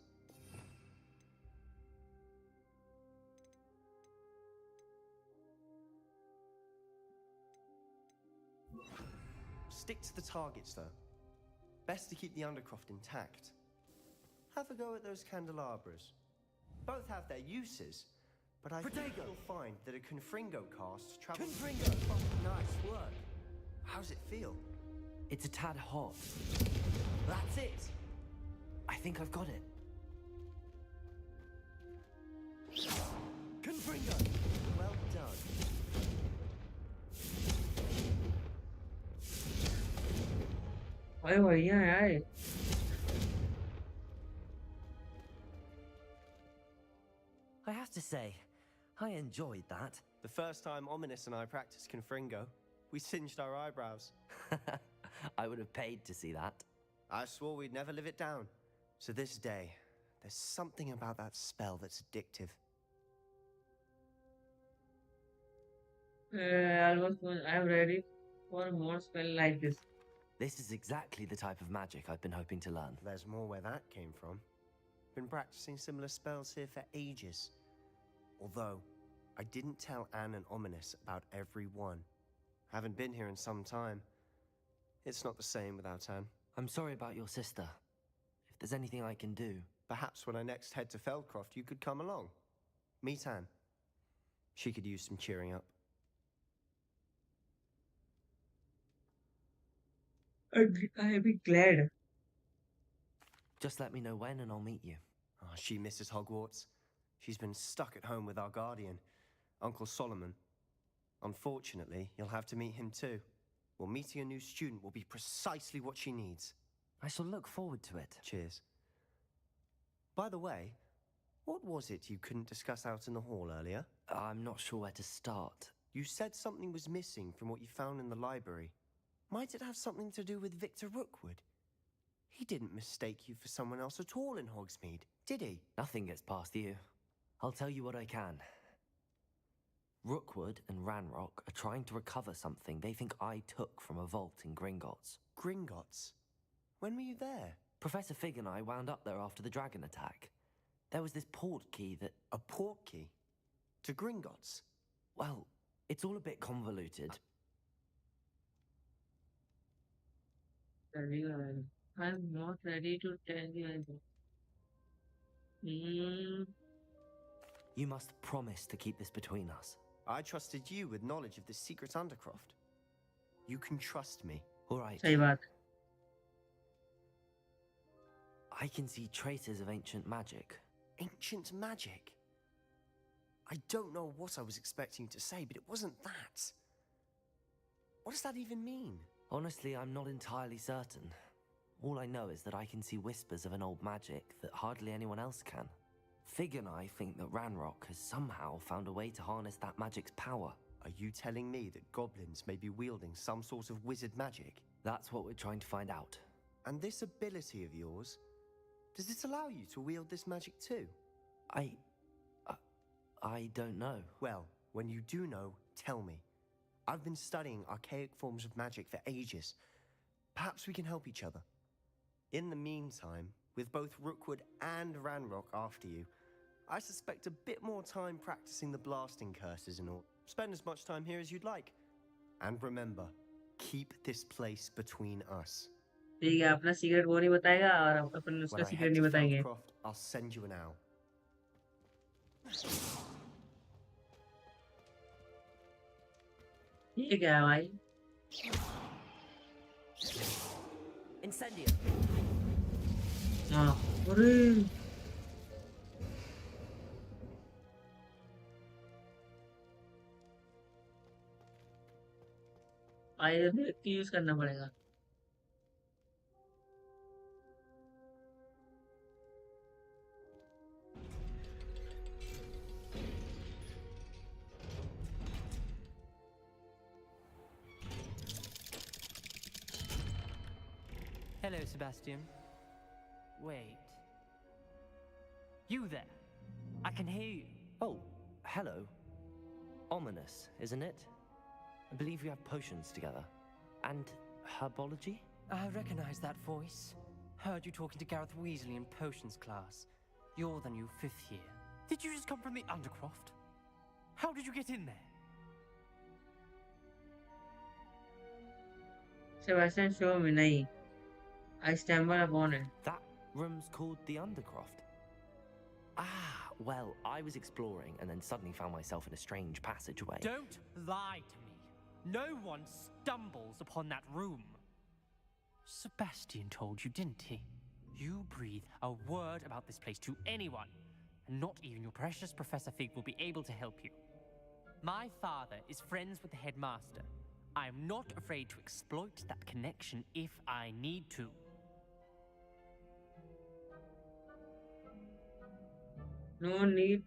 Stick to the targets, though. Best to keep the Undercroft intact. Have a go at those candelabras. Both have their uses, but I think you'll find that a Confringo cast travels... Confringo! Nice work. How's it feel? It's a tad hot. That's it! I think I've got it. Confringo! Well done. अरे बढ़िया है यार. I have to say, enjoyed that. The first time Ominous and I practiced Confringo, we singed our eyebrows. I would have paid to see that. I swore we'd never live it down. So this day, there's something about that spell that's addictive. I'm ready for more spell like this. This is exactly the type of magic I've been hoping to learn. There's more where that came from. Been practicing similar spells here for ages. Although, I didn't tell Anne and Ominous about every one. Haven't been here in some time. It's not the same without Anne. I'm sorry about your sister. If there's anything I can do... Perhaps when I next head to Feldcroft, you could come along. Meet Anne. She could use some cheering up. I'll be glad. Just let me know when and I'll meet you. Oh, she misses Hogwarts. She's been stuck at home with our guardian, Uncle Solomon. Unfortunately, you'll have to meet him too. Well, meeting a new student will be precisely what she needs. I shall look forward to it. Cheers. By the way, what was it you couldn't discuss out in the hall earlier? I'm not sure where to start. You said something was missing from what you found in the library. Might it have something to do with Victor Rookwood? He didn't mistake you for someone else at all in Hogsmeade, did he? Nothing gets past you. I'll tell you what I can. Rookwood and Ranrock are trying to recover something they think I took from a vault in Gringotts. Gringotts? When were you there? Professor Fig and I wound up there after the dragon attack. There was this port key that... A port key? To Gringotts? Well, it's all a bit convoluted. I'm not ready to tell you anything. You must promise to keep this between us. I trusted you with knowledge of the secret Undercroft. You can trust me. All right. सही बात. I can see traces of ancient magic. Ancient magic? I don't know what I was expecting to say, but it wasn't that. What does that even mean? Honestly, I'm not entirely certain. All I know is that I can see whispers of an old magic that hardly anyone else can. Fig and I think that Ranrock has somehow found a way to harness that magic's power. Are you telling me that goblins may be wielding some sort of wizard magic? That's what we're trying to find out. And this ability of yours, does it allow you to wield this magic too? I don't know. Well, when you do know, tell me. I've been studying archaic forms of magic for ages. Perhaps we can help each other. In the meantime, with both Rookwood and Ranrock after you, I suspect a bit more time practicing the blasting curses and all. Spend as much time here as you'd like. And remember, keep this place between us. ठीक है, अपना secret वो नहीं बताएगा और अपन When उसका I secret head नहीं to बताएंगे. Feldcroft, I'll send you an owl. ठीक है भाई. Incendio. हाँ. अरे. आइए देख के यूज करना पड़ेगा. Hello, Sebastian. Wait. You there? I can hear you. Oh, hello. Ominous, isn't it? I believe we have potions together. And herbology? I recognize that voice. Heard you talking to Gareth Weasley in potions class. You're the new 5th year. Did you just come from the Undercroft? How did you get in there? Sebastian, show me नहीं. I stumble upon it. That room's called the Undercroft. Ah, well, I was exploring and then suddenly found myself in a strange passageway. Don't lie to me. No one stumbles upon that room. Sebastian told you, didn't he? You breathe a word about this place to anyone, and not even your precious Professor Fig will be able to help you. My father is friends with the headmaster. I'm not afraid to exploit that connection if I need to. No need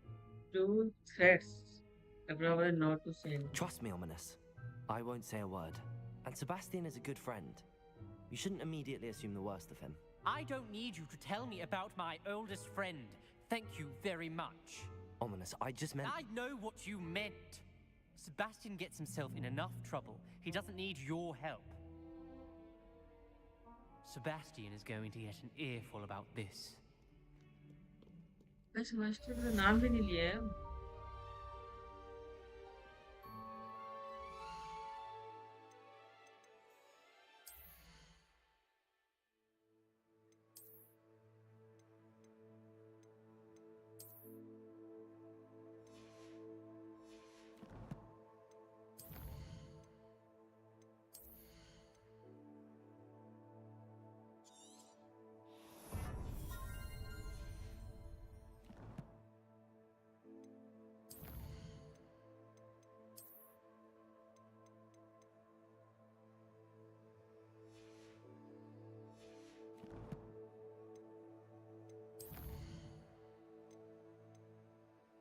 to threats. I promise not to say anything. Trust me, Ominous. I won't say a word. And Sebastian is a good friend. You shouldn't immediately assume the worst of him. I don't need you to tell me about my oldest friend. Thank you very much. Ominous, I just meant... I know what you meant. Sebastian gets himself in enough trouble. He doesn't need your help. Sebastian is going to get an earful about this. मैं semester का नाम भी नहीं लिया है.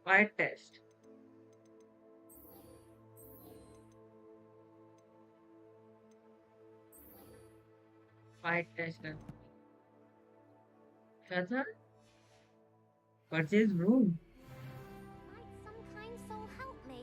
Fight test. Fight test. क्या था? Purchase room. Might some kind soul help me?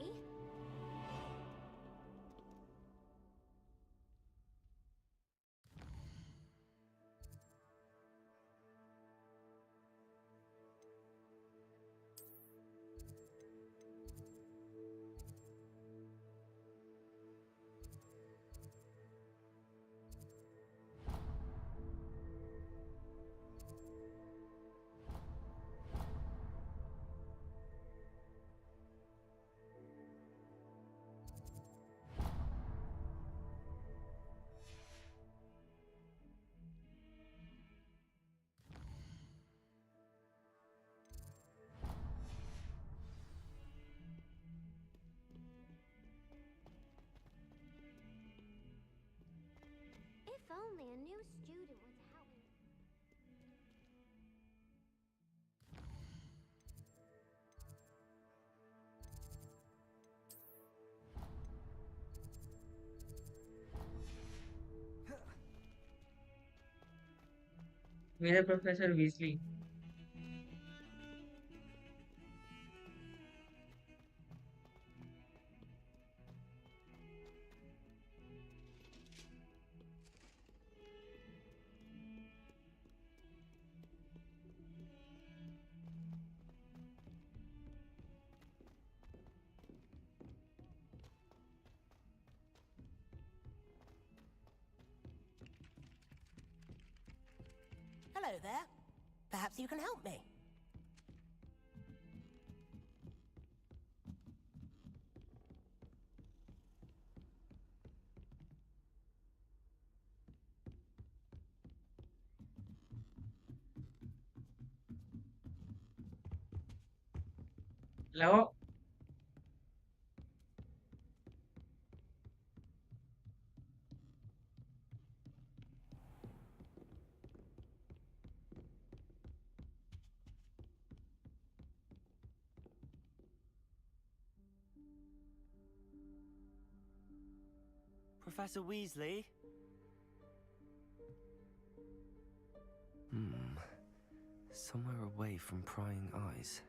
If only a new student were to help me. मेरा professor Weasley. Hello there. Perhaps you can help me. Hello. Professor Weasley? Somewhere away from prying eyes.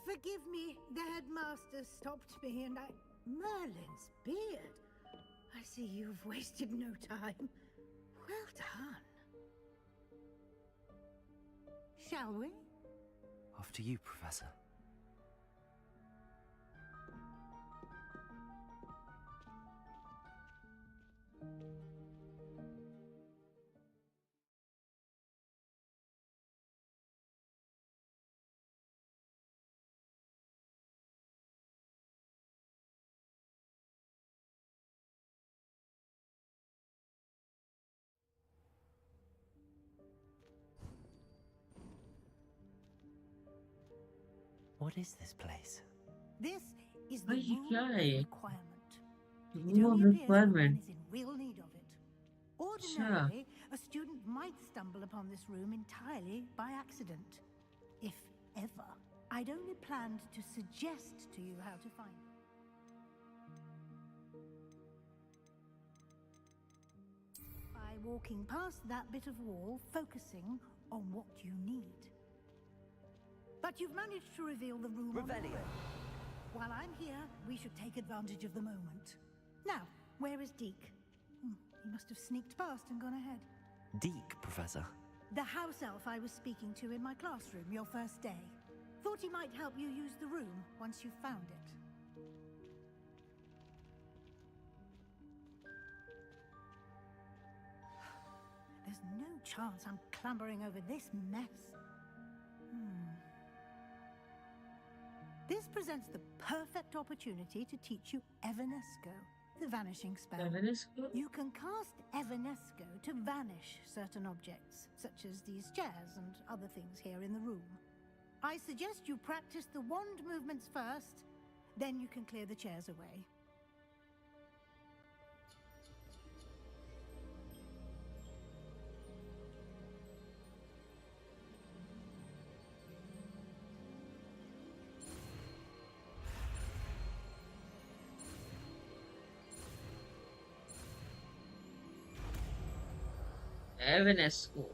Forgive me, the headmaster stopped me and I... Merlin's beard. I see you've wasted no time. Well done. Shall we? After you, Professor. What is this place? This is the भाई ये room क्या of है? requirement. It Room of only appears when one requirement. is in real need of it. अच्छा. Ordinarily, a student might stumble upon this room entirely by accident. If ever. I'd only planned to suggest to you how to find it. By walking past that bit of wall, focusing on what you need. But you've managed to reveal the room on the Revelio. way. While I'm here, we should take advantage of the moment. Now, where is Deke? He must have sneaked past and gone ahead. Deke, Professor. The house elf I was speaking to in my classroom your first day. Thought he might help you use the room once you've found it. There's no chance I'm clambering over this mess. This presents the perfect opportunity to teach you Evanesco, the vanishing spell. Evanesco? You can cast Evanesco to vanish certain objects, such as these chairs and other things here in the room. I suggest you practice the wand movements first, then you can clear the chairs away. Evanesco.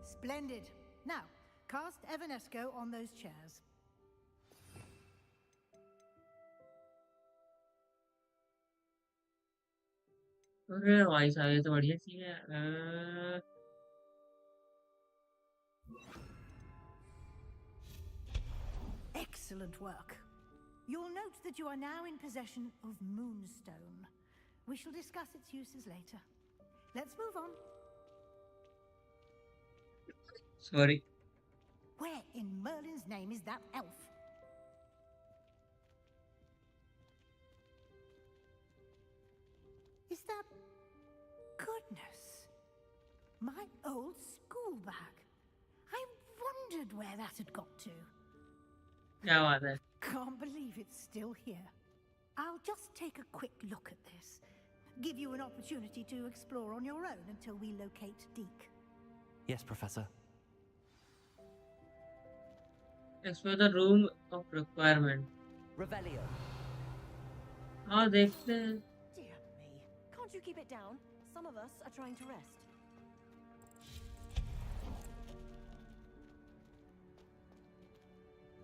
Splendid. Now, cast Evanesco on those chairs. अरे भाई साहब ये तो बढ़िया चीज है. Excellent work. You'll note that you are now in possession of Moonstone. We shall discuss its uses later. Let's move on. Sorry. Where in Merlin's name is that elf? Is that... Goodness. My old school bag. I wondered where that had got to. क्या बात है? Can't believe it's still here. I'll just take a quick look at this. Give you an opportunity to explore on your own until we locate Deke. Yes, Professor. Explore the room of requirement. Revelio. हाँ देखते हैं. Dear me. Can't you keep it down? Some of us are trying to rest.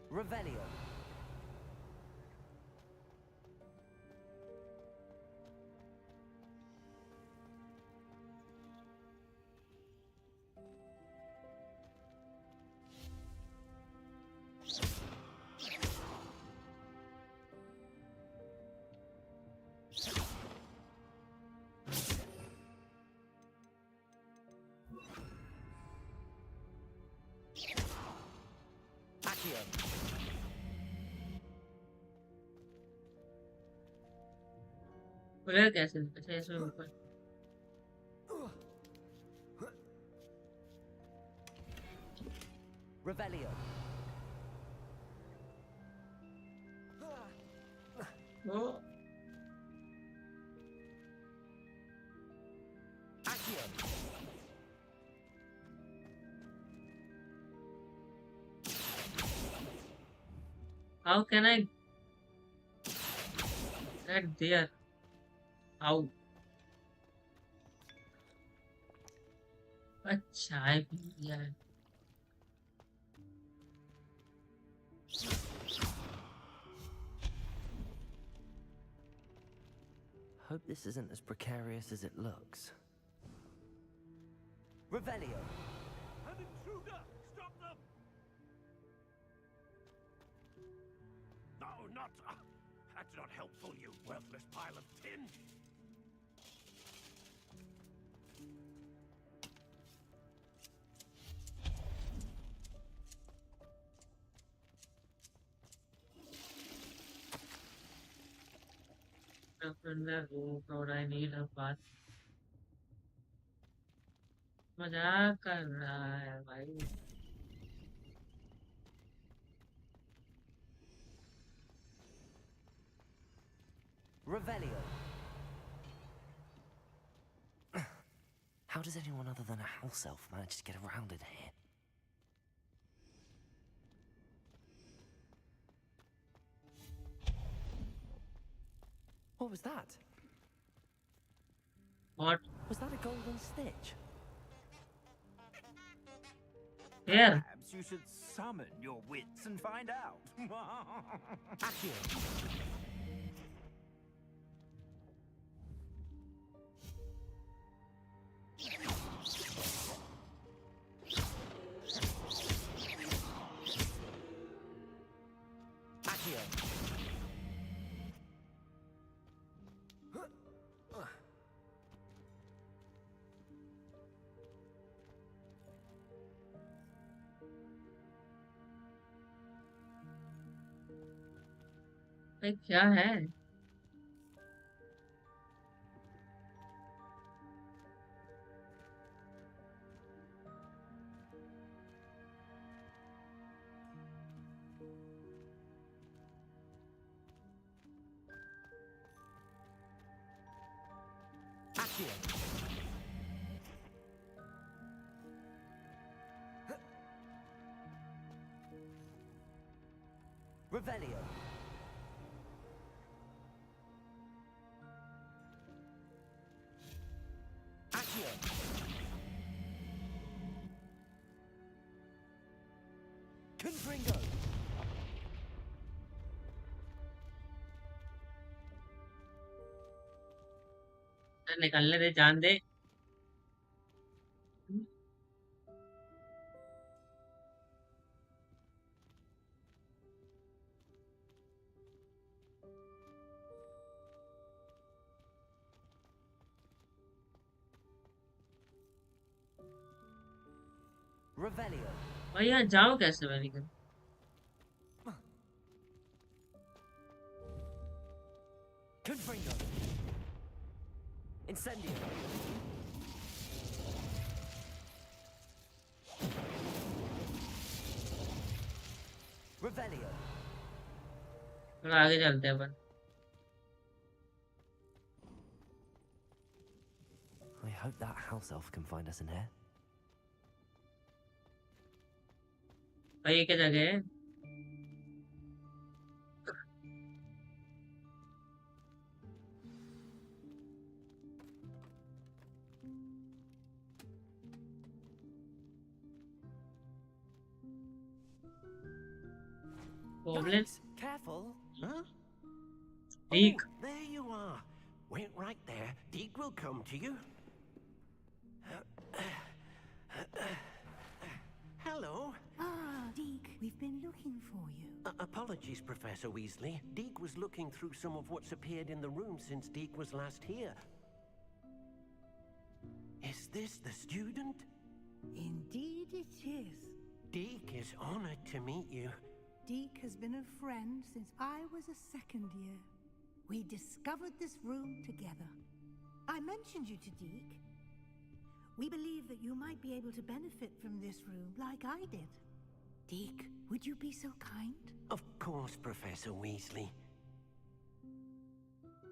Revelio. खुलेगा कैसे? अच्छा इसमें ऊपर. Revelio. Oh. Accio. How can I get there? How? अच्छा है यार. Hope this isn't as precarious as it looks. Revelio. An intruder! Stop them! No, not... that's not helpful, you worthless pile of tin! Open the room, or I need a bath. मजाक कर रहा है भाई. Revelio. How does anyone other than a house elf manage to get around in here? What was that? What? Was that a golden stitch? Here. Perhaps you should summon your wits and find out. Accio. भाई क्या है? Accio. Revelio. Accio. Confringo. निकलने दे, जान दे। Revelio. भाई यहाँ जाओ कैसे मैं निकल? Confringo. Incendio. Revelio. थोड़ा आगे चलते हैं अपन। I hope that house elf can find us in here. भाई ये क्या जगह है? Goblin? Guys, careful. Huh? Deek. Oh, there you are. Wait right there. Deek will come to you. Hello. Ah, Deke, we've been looking for you. Apologies, Professor Weasley. Deek was looking through some of what's appeared in the room since Deek was last here. Is this the student? Indeed it is. Deek is honored to meet you. Deke has been a friend since I was a second year. We discovered this room together. I mentioned you to Deke. We believe that you might be able to benefit from this room like I did. Deke, would you be so kind? Of course, Professor Weasley.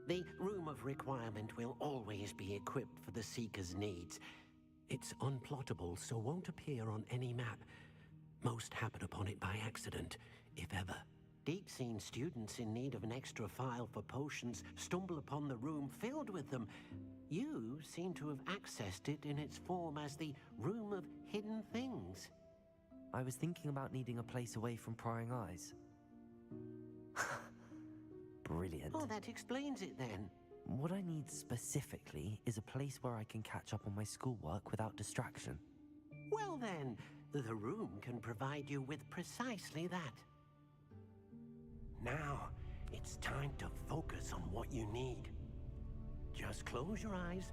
The Room of Requirement will always be equipped for the Seeker's needs. It's unplottable, so won't appear on any map. Most happen upon it by accident, if ever. Deke's seen students in need of an extra file for potions stumble upon the room filled with them. You seem to have accessed it in its form as the Room of Hidden Things. I was thinking about needing a place away from prying eyes. Brilliant. Oh, that explains it then. What I need specifically is a place where I can catch up on my schoolwork without distraction. Well then, the room can provide you with precisely that. Now, it's time to focus on what you need. Just close your eyes.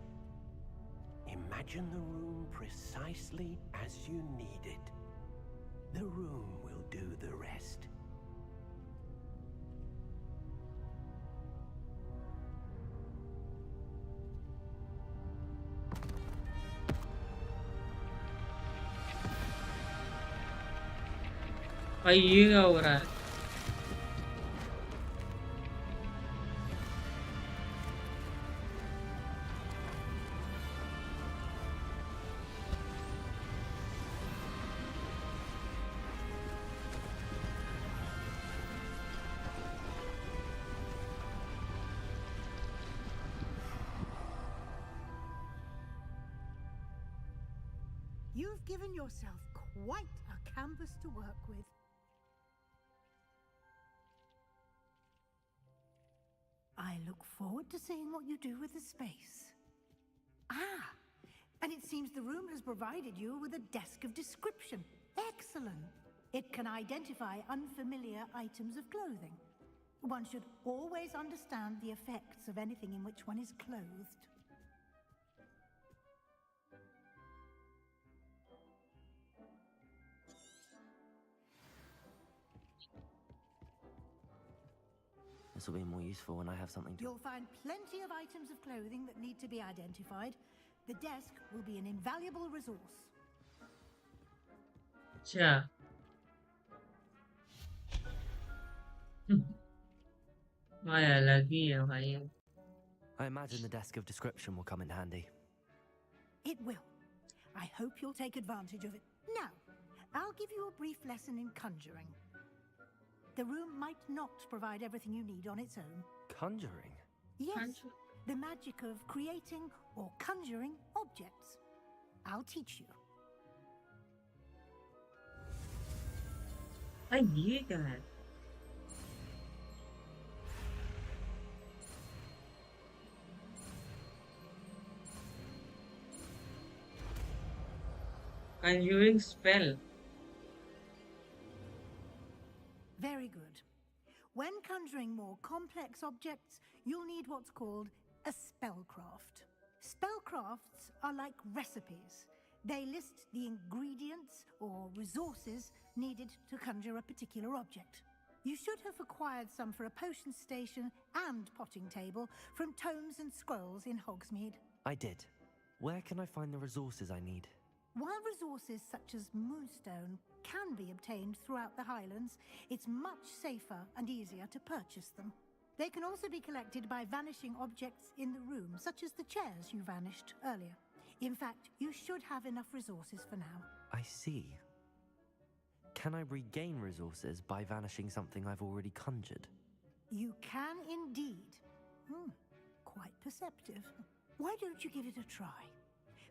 Imagine the room precisely as you need it. The room will do the rest. भाई ये क्या हो रहा है? You've given yourself quite a canvas to work with. I look forward to seeing what you do with the space. Ah, and it seems the room has provided you with a desk of description. Excellent. It can identify unfamiliar items of clothing. One should always understand the effects of anything in which one is clothed. This will be more useful when I have something to... You'll find plenty of items of clothing that need to be identified. The desk will be an invaluable resource. अच्छा भाई अलग ही है भाई I imagine the desk of description will come in handy. It will. I hope you'll take advantage of it. Now, I'll give you a brief lesson in conjuring. The room might not provide everything you need on its own. Conjuring? Yes, the magic of creating or conjuring objects. I'll teach you. ये क्या है conjuring spell Very good. When conjuring more complex objects, you'll need what's called a spellcraft. Spellcrafts are like recipes. They list the ingredients or resources needed to conjure a particular object. You should have acquired some for a potion station and potting table from tomes and scrolls in Hogsmeade. I did. Where can I find the resources I need? While resources such as moonstone can be obtained throughout the Highlands, it's much safer and easier to purchase them. They can also be collected by vanishing objects in the room, such as the chairs you vanished earlier. In fact, you should have enough resources for now. I see. Can I regain resources by vanishing something I've already conjured? You can indeed. Quite perceptive. Why don't you give it a try?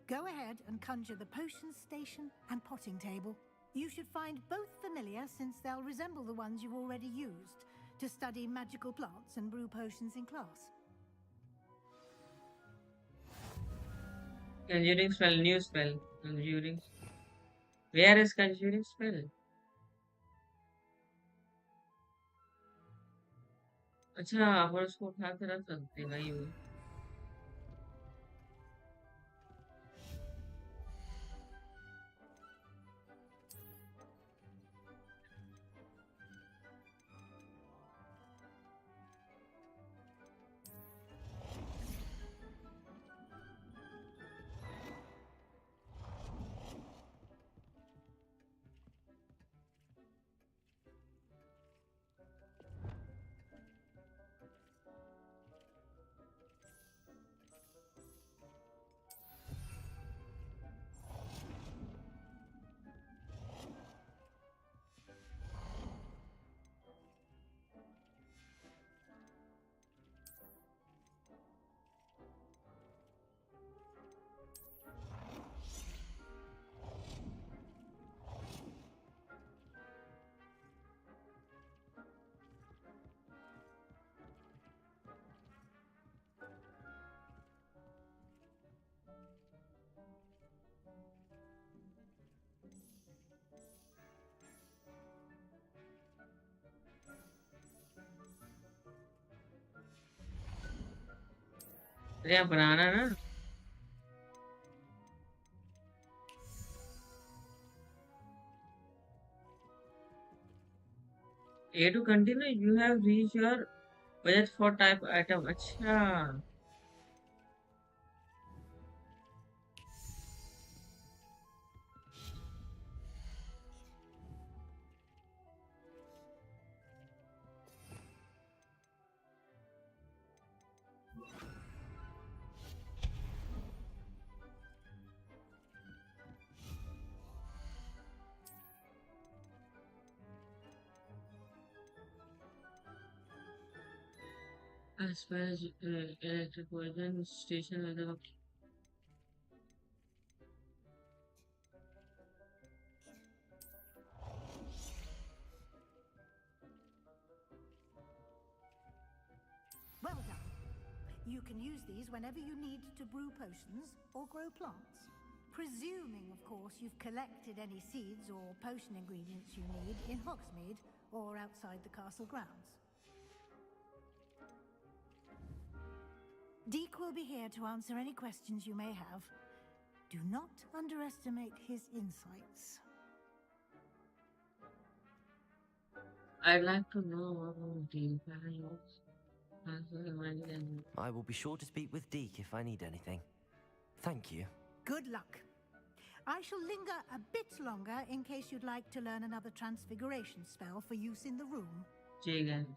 Go ahead and conjure the potion station and potting table. You should find both familiar, since they'll resemble the ones you've already used to study magical plants and brew potions in class. conjuring spell new spell conjuring where is conjuring spell अच्छा आप उसको उठा के रख सकते हैं भाई वो अरे आप बनाना ना A to continue you have reached your budget for type item अच्छा as far as electric poison station with the You can use these whenever you need to brew potions or grow plants. Presuming, of course, you've collected any seeds or potion ingredients you need in Hogsmeade or outside the castle grounds. Deke will be here to answer any questions you may have. Do not underestimate his insights. I'd like to know about the values. I will be sure to speak with Deke if I need anything. Thank you. Good luck. I shall linger a bit longer in case you'd like to learn another transfiguration spell for use in the room. Jigan.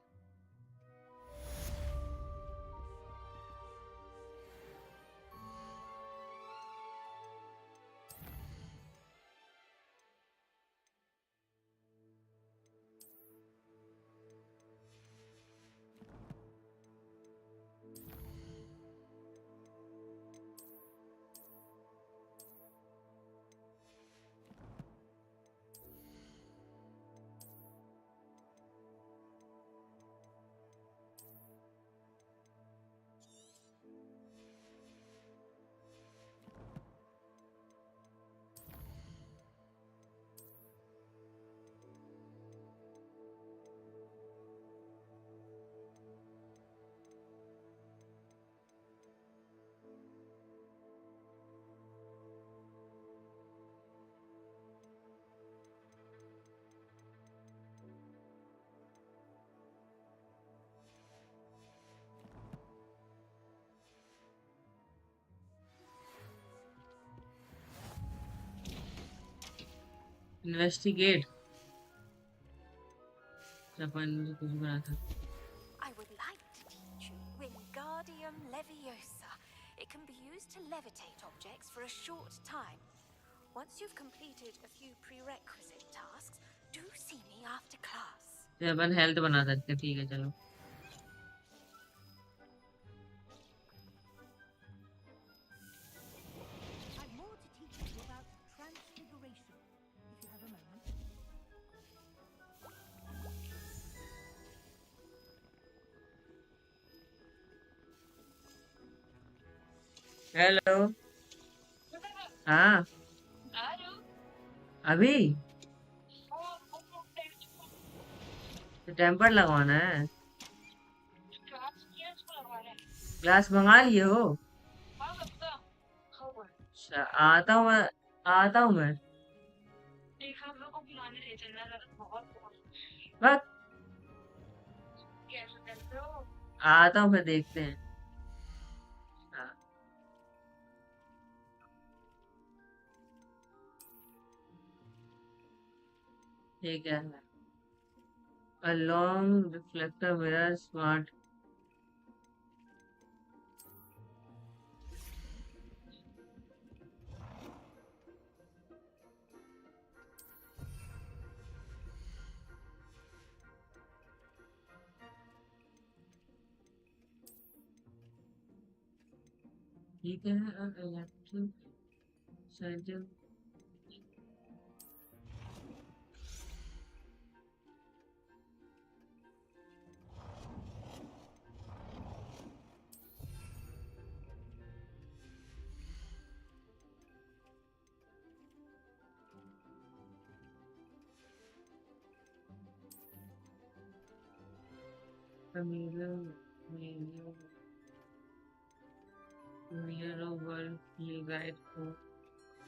Investigate. I would like to teach you Wingardium Leviosa. It can be used to levitate objects for a short time. Once you've completed a few prerequisite tasks, do see me after class. Upon health बना सकते हैं, ठीक है चलो. I've more to teach you about transfiguration, if you have a moment. Hello. हाँ. अभी तो temper लगवाना है. ग्लास मंगा लिए हो? अच्छा, आता हूँ मैं. बस आता हूँ, फिर देखते हैं. हाँ. ठीक है. A long reflector mirror, smart. ठीक है. Electric surgeon. Mirror world guide for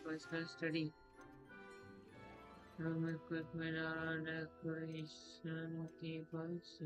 personal study. Room equipment or decoration tables.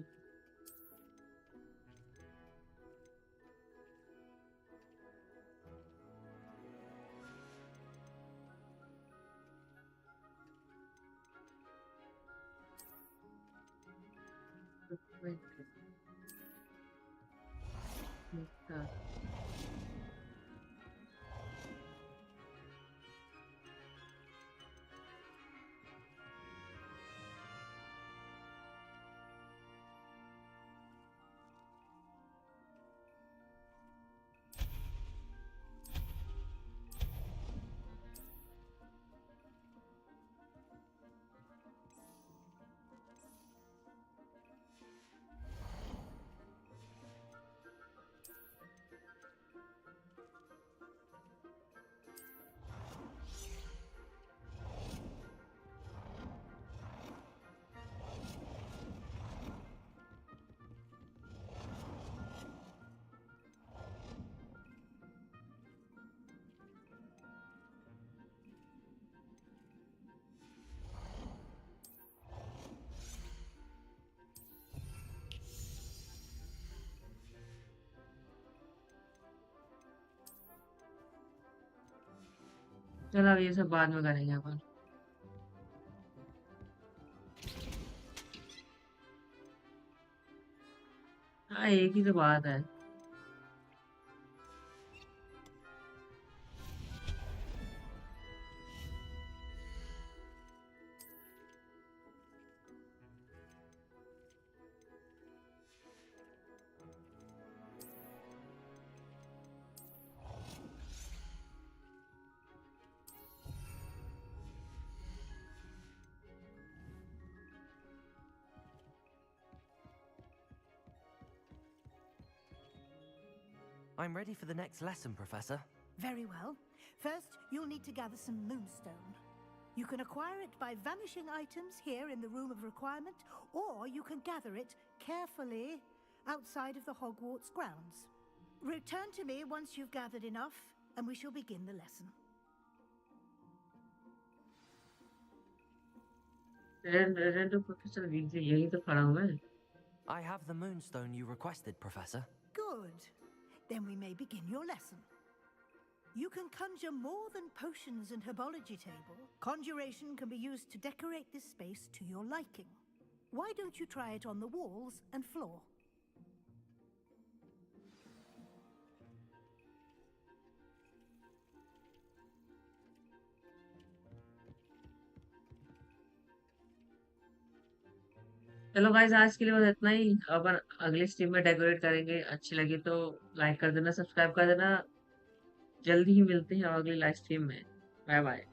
चलो अब ये सब बाद में करेंगे अपन। हाँ एक ही तो बात है। I'm ready for the next lesson, Professor. Very well. First, you'll need to gather some moonstone. You can acquire it by vanishing items here in the Room of Requirement, or you can gather it carefully outside of the Hogwarts grounds. Return to me once you've gathered enough, and we shall begin the lesson. तो professor V G यही तो खड़ा हूँ मैं। I have the moonstone you requested, Professor. Good. Then we may begin your lesson. You can conjure more than potions and herbology table. Conjuration can be used to decorate this space to your liking. Why don't you try it on the walls and floor? चलो guys आज के लिए बस इतना ही। अपन अगली stream में decorate करेंगे। अच्छी लगी तो लाइक कर देना, सब्सक्राइब कर देना। जल्दी ही मिलते हैं अगली लाइव स्ट्रीम में। Bye bye.